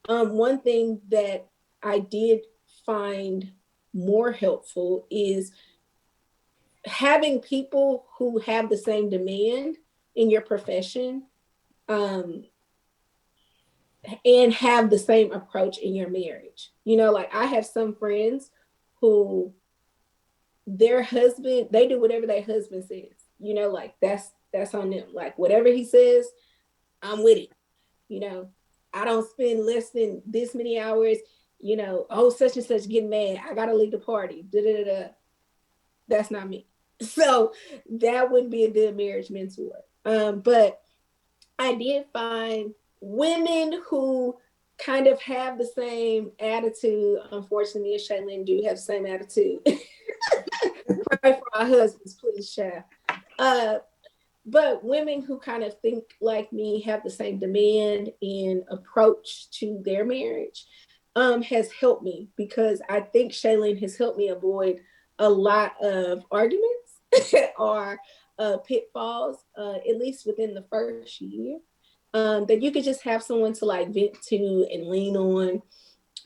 One thing that I did find more helpful is having people who have the same demand in your profession, and have the same approach in your marriage. Like I have some friends who their husband, they do whatever their husband says, like that's on them. Like whatever he says, I'm with it. I don't spend less than this many hours, oh, such and such getting mad, I gotta leave the party. Da-da-da-da. That's not me. So that wouldn't be a good marriage mentor. But I did find women who kind of have the same attitude. Unfortunately, me and Shaylin do have the same attitude. Pray for our husbands, please, Sha. But women who kind of think like me, have the same demand and approach to their marriage, has helped me, because I think Shaylin has helped me avoid a lot of arguments or pitfalls, at least within the first year. That you could just have someone to like vent to and lean on.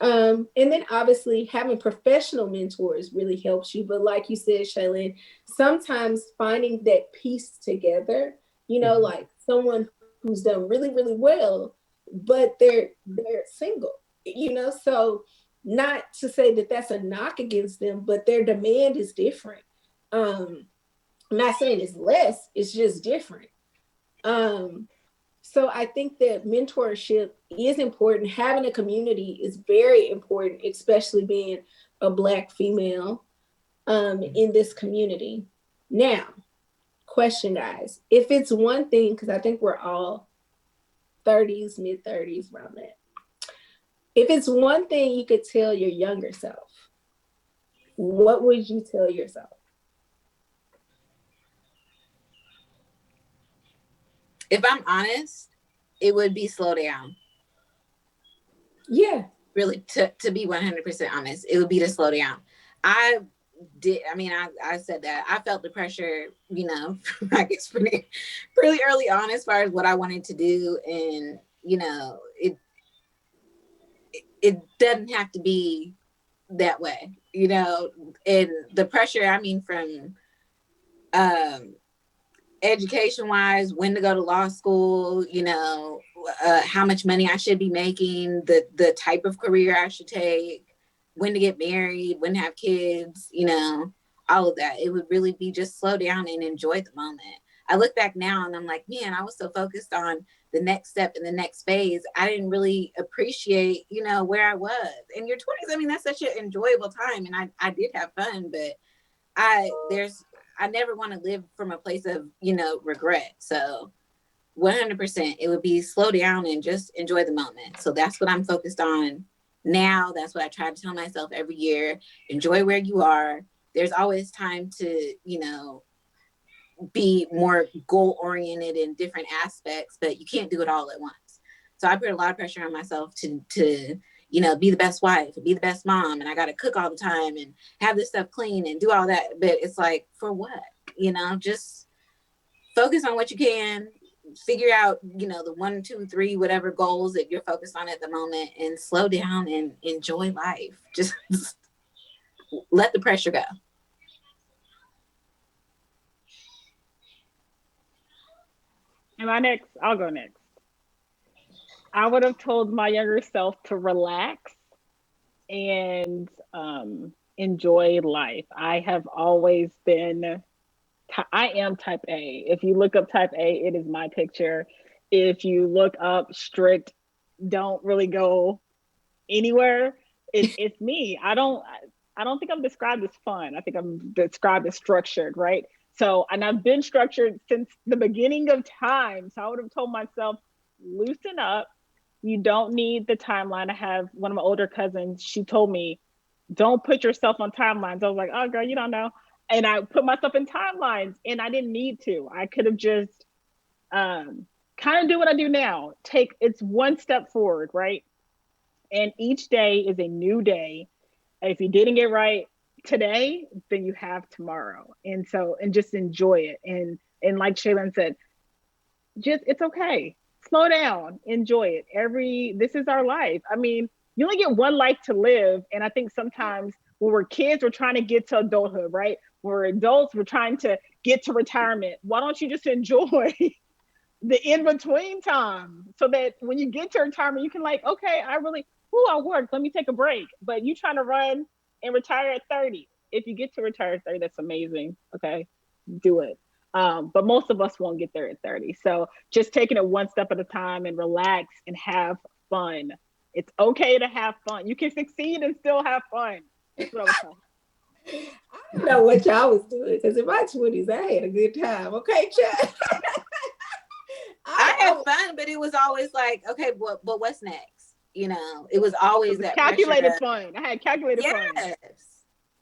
And then obviously having professional mentors really helps you. But like you said, Shaylin, sometimes finding that piece together, like someone who's done really, really well, but they're single, so not to say that that's a knock against them, but their demand is different. I'm not saying it's less, it's just different. So I think that mentorship is important. Having a community is very important, especially being a Black female in this community. Now, question, guys, if it's one thing, because I think we're all 30s, mid 30s, around that. If it's one thing you could tell your younger self, what would you tell yourself? If I'm honest, it would be slow down. Yeah. Really, to be 100% honest, it would be to slow down. I said that. I felt the pressure, I guess pretty early on as far as what I wanted to do. And, it doesn't have to be that way. you know, and the pressure, I mean, from um, education wise, when to go to law school, you know, how much money I should be making, the type of career I should take, when to get married, when to have kids, you know, all of that. It would really be just slow down and enjoy the moment. I look back now and I'm like, man, I was so focused on the next step and the next phase. I didn't really appreciate, you know, where I was. In your 20s, I mean, that's such an enjoyable time. And I did have fun, but I never want to live from a place of, you know, regret. So 100%, it would be slow down and just enjoy the moment. So that's what I'm focused on now. That's what I try to tell myself every year. Enjoy where you are. There's always time to, you know, be more goal oriented in different aspects, but you can't do it all at once. So I put a lot of pressure on myself to you know, be the best wife, be the best mom, and I got to cook all the time and have this stuff clean and do all that. But it's like, for what? You know, just focus on what you can, figure out, you know, the 1, 2, 3, whatever goals that you're focused on at the moment, and slow down and enjoy life. Just let the pressure go. Am I next? I'll go next. I would have told my younger self to relax and enjoy life. I have always been, I am type A. If you look up type A, it is my picture. If you look up strict, don't really go anywhere, it's me. I don't think I'm described as fun. I think I'm described as structured, right? So, and I've been structured since the beginning of time. So I would have told myself, loosen up. You don't need the timeline. I have one of my older cousins, she told me, don't put yourself on timelines. I was like, oh girl, you don't know. And I put myself in timelines and I didn't need to. I could have just kind of do what I do now. Take it's one step forward, right? And each day is a new day. If you didn't get right today, then you have tomorrow. And so, and just enjoy it. And like Shaylin said, just it's okay. Slow down, enjoy it. This is our life. I mean, you only get one life to live. And I think sometimes when we're kids, we're trying to get to adulthood, right? When we're adults, we're trying to get to retirement. Why don't you just enjoy the in between time so that when you get to retirement, you can like, okay, I worked. Let me take a break. But you trying to run and retire at 30. If you get to retire at 30, that's amazing. Okay, do it. But most of us won't get there at 30. So just taking it one step at a time and relax and have fun. It's okay to have fun. You can succeed and still have fun. That's what I was talking. I don't know what y'all was doing because in my 20s, I had a good time. Okay, Chad. I had fun, but it was always like, okay, but what's next? You know, it was always that calculated fun. I had calculated fun. Yes.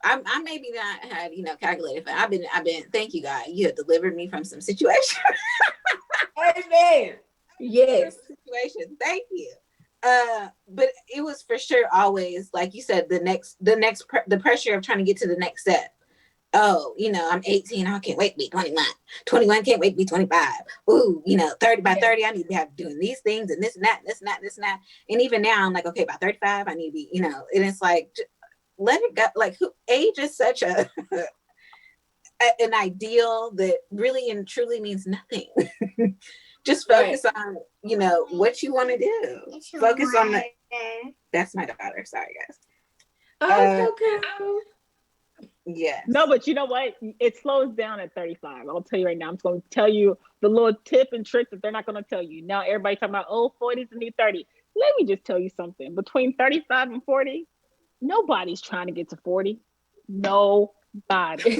I maybe not had, you know, calculated fun. I've been, thank you, God. You have delivered me from some situations. Amen. Yes. Situation. Thank you. But it was for sure always, like you said, the pressure of trying to get to the next step. Oh, you know, I'm 18. I can't wait to be 21. 21, can't wait to be 25. Ooh, you know, 30 by 30, I need to be doing these things and this and that, and this and that, this and that. And even now, I'm like, okay, by 35, I need to be, you know, and it's like, let it go. Like, age is such an ideal that really and truly means nothing. Just focus on, you know, what you want to do. Focus on the. That's my daughter. Sorry, guys. Oh, okay. Yes. No, but you know what? It slows down at 35. I'll tell you right now. I'm just going to tell you the little tip and trick that they're not going to tell you. Now, everybody talking about, oh, 40's the new 30. Let me just tell you something. Between 35 and 40, nobody's trying to get to 40. Nobody.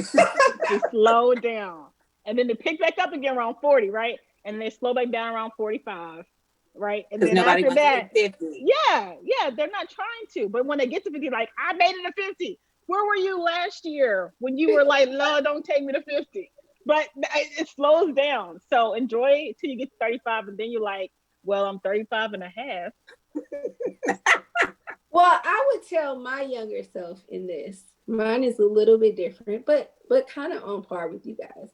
They slow down. And then they pick back up again around 40, right? And they slow back down around 45, right? And then nobody after that, 50. Yeah, they're not trying to. But when they get to 50, like, I made it to 50. Where were you last year when you were like, Lord, don't take me to 50? But it slows down. So enjoy it till you get to 35. And then you're like, well, I'm 35 and a half. Well, I would tell my younger self in this. Mine is a little bit different, but kind of on par with you guys.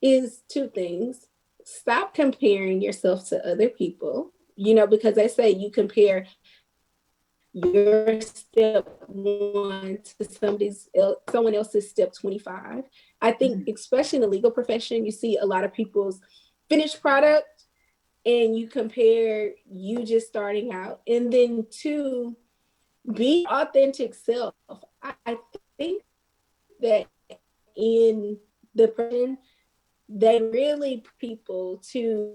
Is two things. Stop comparing yourself to other people. You know, because they say you compare your step one to someone else's step 25. I think, especially in the legal profession, you see a lot of people's finished product and you compare you just starting out. And then two, be authentic self. I think that in the person, they really people to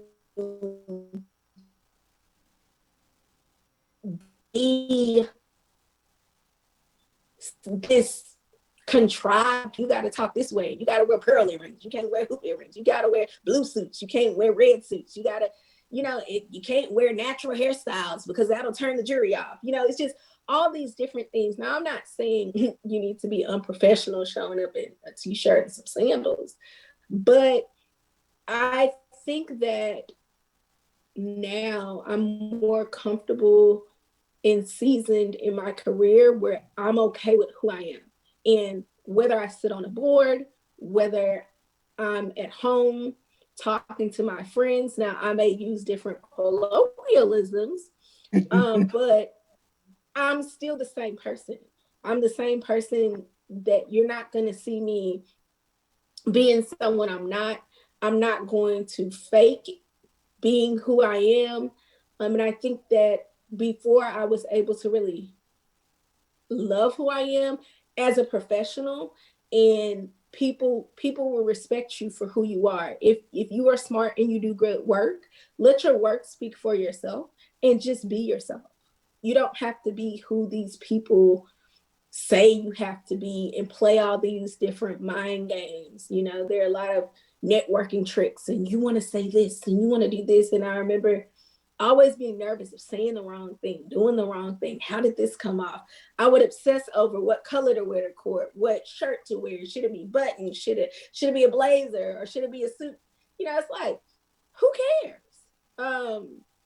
be this contrived. You got to talk this way. You got to wear pearl earrings. You can't wear hoop earrings. You got to wear blue suits. You can't wear red suits. You got to, you can't wear natural hairstyles because that'll turn the jury off. It's just all these different things. Now, I'm not saying you need to be unprofessional showing up in a t-shirt and some sandals, but I think that now I'm more comfortable and seasoned in my career where I'm okay with who I am. And whether I sit on a board, whether I'm at home talking to my friends, now I may use different colloquialisms, but I'm still the same person. I'm the same person that you're not going to see me being someone I'm not. I'm not going to fake being who I am. And I think that before I was able to really love who I am as a professional, and people will respect you for who you are. If you are smart and you do good work, let your work speak for yourself and just be yourself. You don't have to be who these people say you have to be and play all these different mind games. There are a lot of networking tricks and you want to say this and you want to do this. And I remember always being nervous of saying the wrong thing, doing the wrong thing. How did this come off? I would obsess over what color to wear to court, what shirt to wear. Should it be buttoned? Should it be a blazer or should it be a suit? It's like, who cares?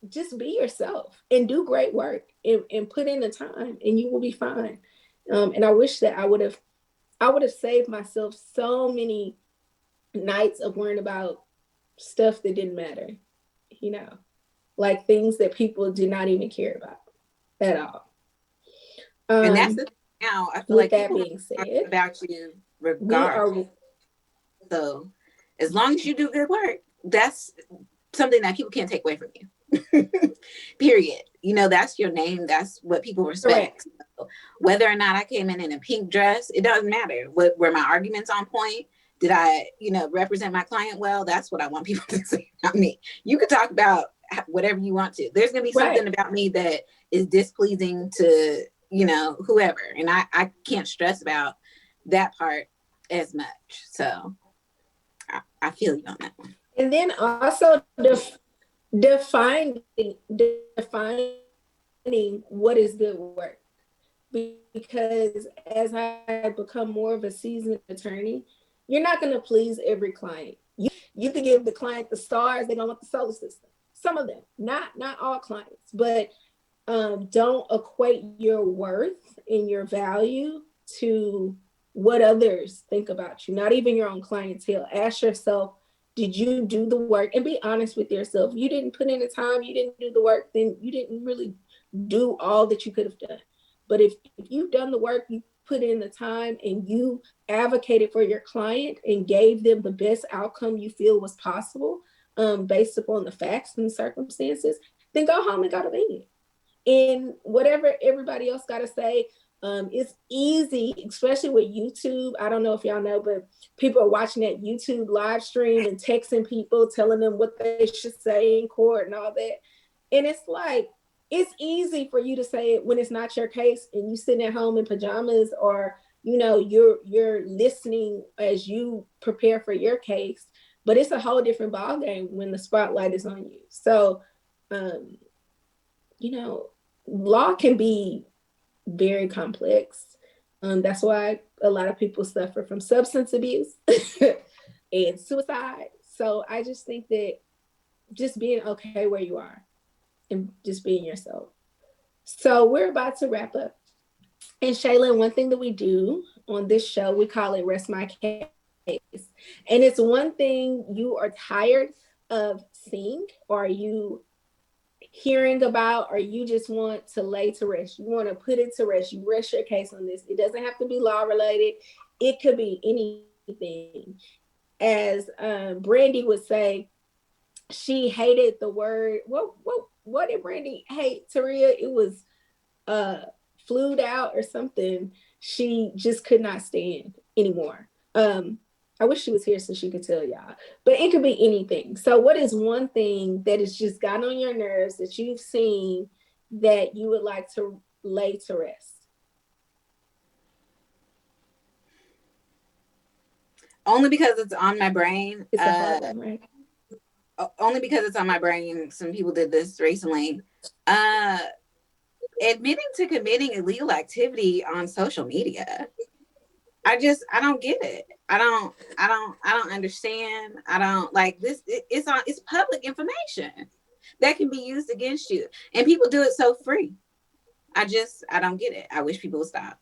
Just be yourself and do great work and put in the time and you will be fine. And I wish that I would have saved myself so many nights of worrying about stuff that didn't matter, like things that people did not even care about at all. And that's the thing now. I feel like that people being said, about you regardless. So as long as you do good work, that's something that people can't take away from you. Period. That's your name. That's what people respect. So whether or not I came in a pink dress, it doesn't matter. Were my arguments on point? Did I, represent my client well? That's what I want people to say about me. You could talk about whatever you want to. There's going to be something about me that is displeasing to, whoever. And I can't stress about that part as much. So I feel you on that one. And then also defining what is good work. Because as I become more of a seasoned attorney, you're not going to please every client. You can give the client the stars, they don't want the solar system. Some of them, not all clients, but don't equate your worth and your value to what others think about you, not even your own clientele. Ask yourself, did you do the work? And be honest with yourself. You didn't put in the time, you didn't do the work, then you didn't really do all that you could have done. But if you've done the work, you put in the time and you advocated for your client and gave them the best outcome you feel was possible, based upon the facts and circumstances, then go home and go to bed. And whatever everybody else got to say, it's easy, especially with YouTube. I don't know if y'all know, but people are watching that YouTube live stream and texting people, telling them what they should say in court and all that. And it's like, it's easy for you to say it when it's not your case and you sitting at home in pajamas, or, you're listening as you prepare for your case, but it's a whole different ballgame when the spotlight is on you. So, law can be very complex. That's why a lot of people suffer from substance abuse and suicide. So I just think that just being okay where you are and just being yourself. So we're about to wrap up. And Shaylin, one thing that we do on this show, we call it Rest My Case. And it's one thing you are tired of seeing or you hearing about, or you just want to lay to rest. You want to put it to rest. You rest your case on this. It doesn't have to be law related. It could be anything. As Brandy would say, she hated the word. What did Brandy hate, Taria? It was flued out or something. She just could not stand anymore. I wish she was here so she could tell y'all. But it could be anything. So what is one thing that has just gotten on your nerves that you've seen that you would like to lay to rest? Only because it's on my brain. It's a hard one, right? Only because it's on my brain. Some people did this recently. Admitting to committing illegal activity on social media. I don't get it. I don't understand. I don't like this. It's public information that can be used against you, and people do it so free. I don't get it. I wish people would stop.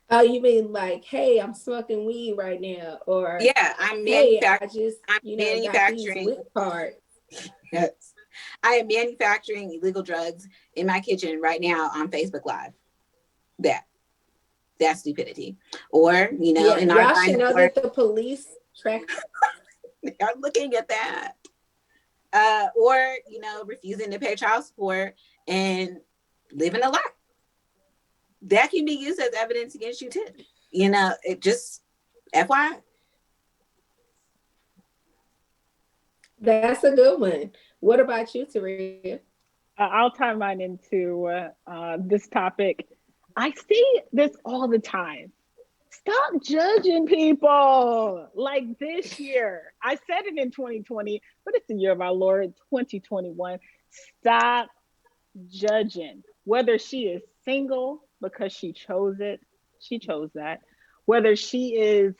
Oh, you mean like, hey, I'm smoking weed right now, or yeah, I'm manufacturing. Got these whip cards. Yes, I am manufacturing illegal drugs in my kitchen right now on Facebook Live. That's stupidity. Or, in y'all should know that the police track. They are looking at that. Or, refusing to pay child support and living a lie. That can be used as evidence against you too. It just FYI. That's a good one. What about you, Taria? I'll tie mine into this topic. I see this all the time. Stop judging people. Like this year, I said it in 2020, but it's the year of our Lord 2021. Stop judging. Whether she is single because she chose that. Whether she is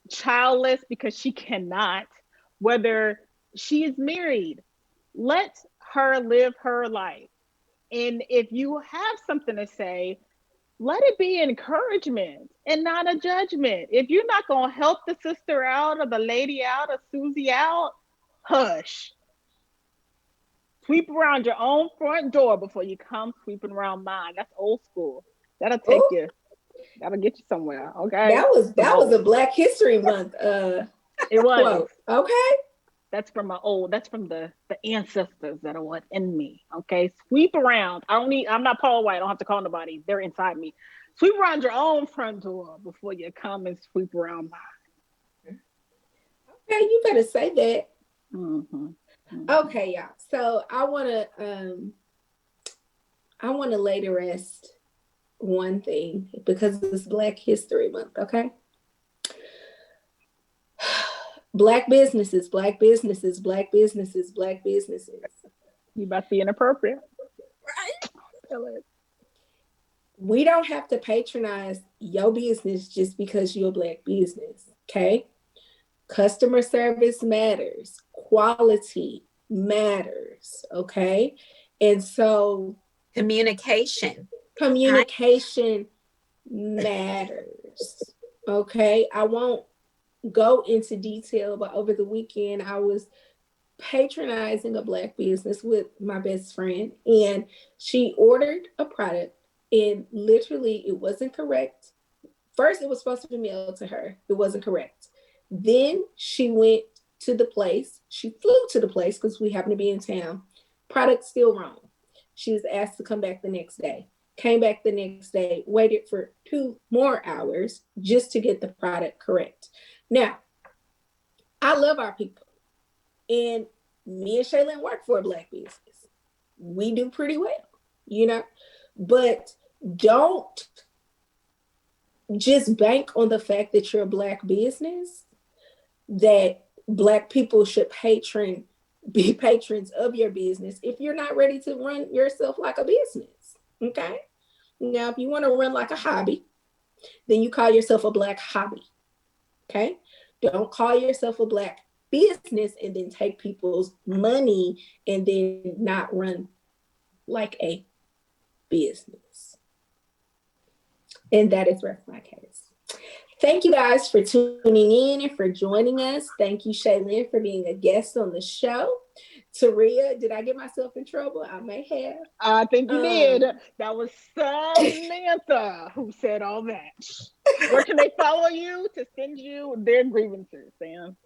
childless because she cannot. Whether she is married, let her live her life. And if you have something to say, let it be encouragement and not a judgment. If you're not going to help the sister out or the lady out or Susie out, hush. Sweep around your own front door before you come sweeping around mine. That's old school. That'll take you. That'll get you somewhere. Okay. That was a Black History Month. It was. Quote. Okay. That's from the ancestors that are within me. Okay. Sweep around. I'm not Paul White. I don't have to call nobody. They're inside me. Sweep around your own front door before you come and sweep around mine. Okay, you better say that. Mm-hmm. Okay, y'all. So I wanna lay to rest one thing because it's Black History Month, okay? Black businesses. You must be inappropriate. Right. We don't have to patronize your business just because you're a Black business, okay? Customer service matters. Quality matters, okay? And so communication matters, okay? I won't go into detail, but over the weekend I was patronizing a Black business with my best friend, and she ordered a product and literally it wasn't correct. First, it was supposed to be mailed to her. It wasn't correct. Then she went to the place. She flew to the place because we happened to be in town. Product still wrong. She was asked to come back the next day. Came back the next day, waited for 2 more hours just to get the product correct. Now, I love our people. And me and Shaylin work for a Black business. We do pretty well, but don't just bank on the fact that you're a Black business, that Black people should be patrons of your business if you're not ready to run yourself like a business, okay? Now, if you want to run like a hobby, then you call yourself a Black hobby, okay? Don't call yourself a Black business and then take people's money and then not run like a business. And that is rest my case. Thank you guys for tuning in and for joining us. Thank you, Shaylin, for being a guest on the show. Taria, did I get myself in trouble? I may have. I think you did. That was Samantha who said all that. Where can they follow you to send you their grievances, Sam?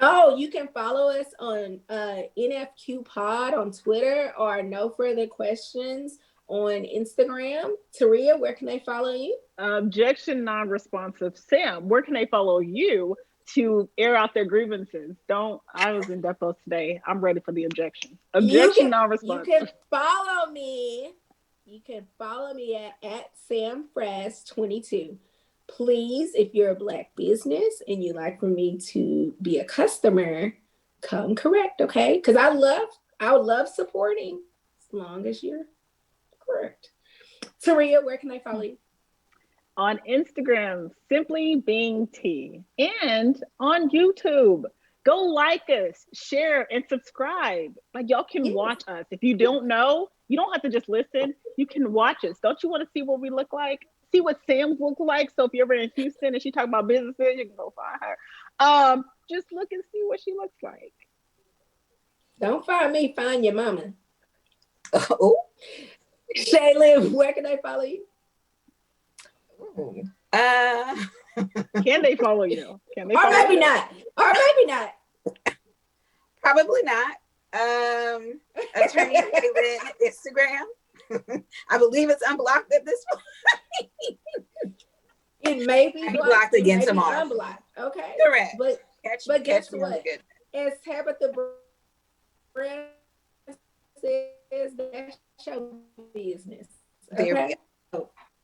Oh, you can follow us on NFQ Pod on Twitter or No Further Questions on Instagram. Taria, where can they follow you? Objection non-responsive. Sam, where can they follow you to air out their grievances? I was in depots today. I'm ready for the objection. Objection non-responsive. You can follow me. You can follow me at SamFraz22. Please, if you're a Black business and you'd like for me to be a customer, come correct, okay? Because I would love supporting as long as you're correct. Taria, where can I follow you? On Instagram, Simply Being Tea, and on YouTube. Go like us, share, and subscribe. Like, y'all can watch us. If you don't know, you don't have to just listen. You can watch us. Don't you want to see what we look like? See what Sam's look like? So if you're ever in Houston and she talking about businesses, you can go find her. Just look and see what she looks like. Don't find me, find your mama. Oh, Shaylin, where can I follow you? Can they follow you? Can they or follow maybe you? not. Or maybe not. Probably not. Attorney Shaylin Instagram. I believe it's unblocked at this point. It may be blocked again tomorrow. Unblocked. Okay. Correct. But guess what? As Tabitha Brown says, that's your business. Okay.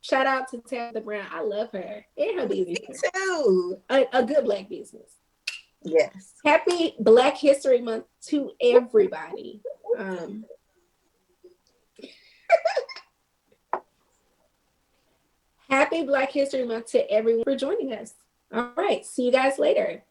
Shout out to Tabitha Brown. I love her and her business. Me too. A good Black business. Yes. Happy Black History Month to everybody. Happy Black History Month to everyone for joining us. All right. See you guys later.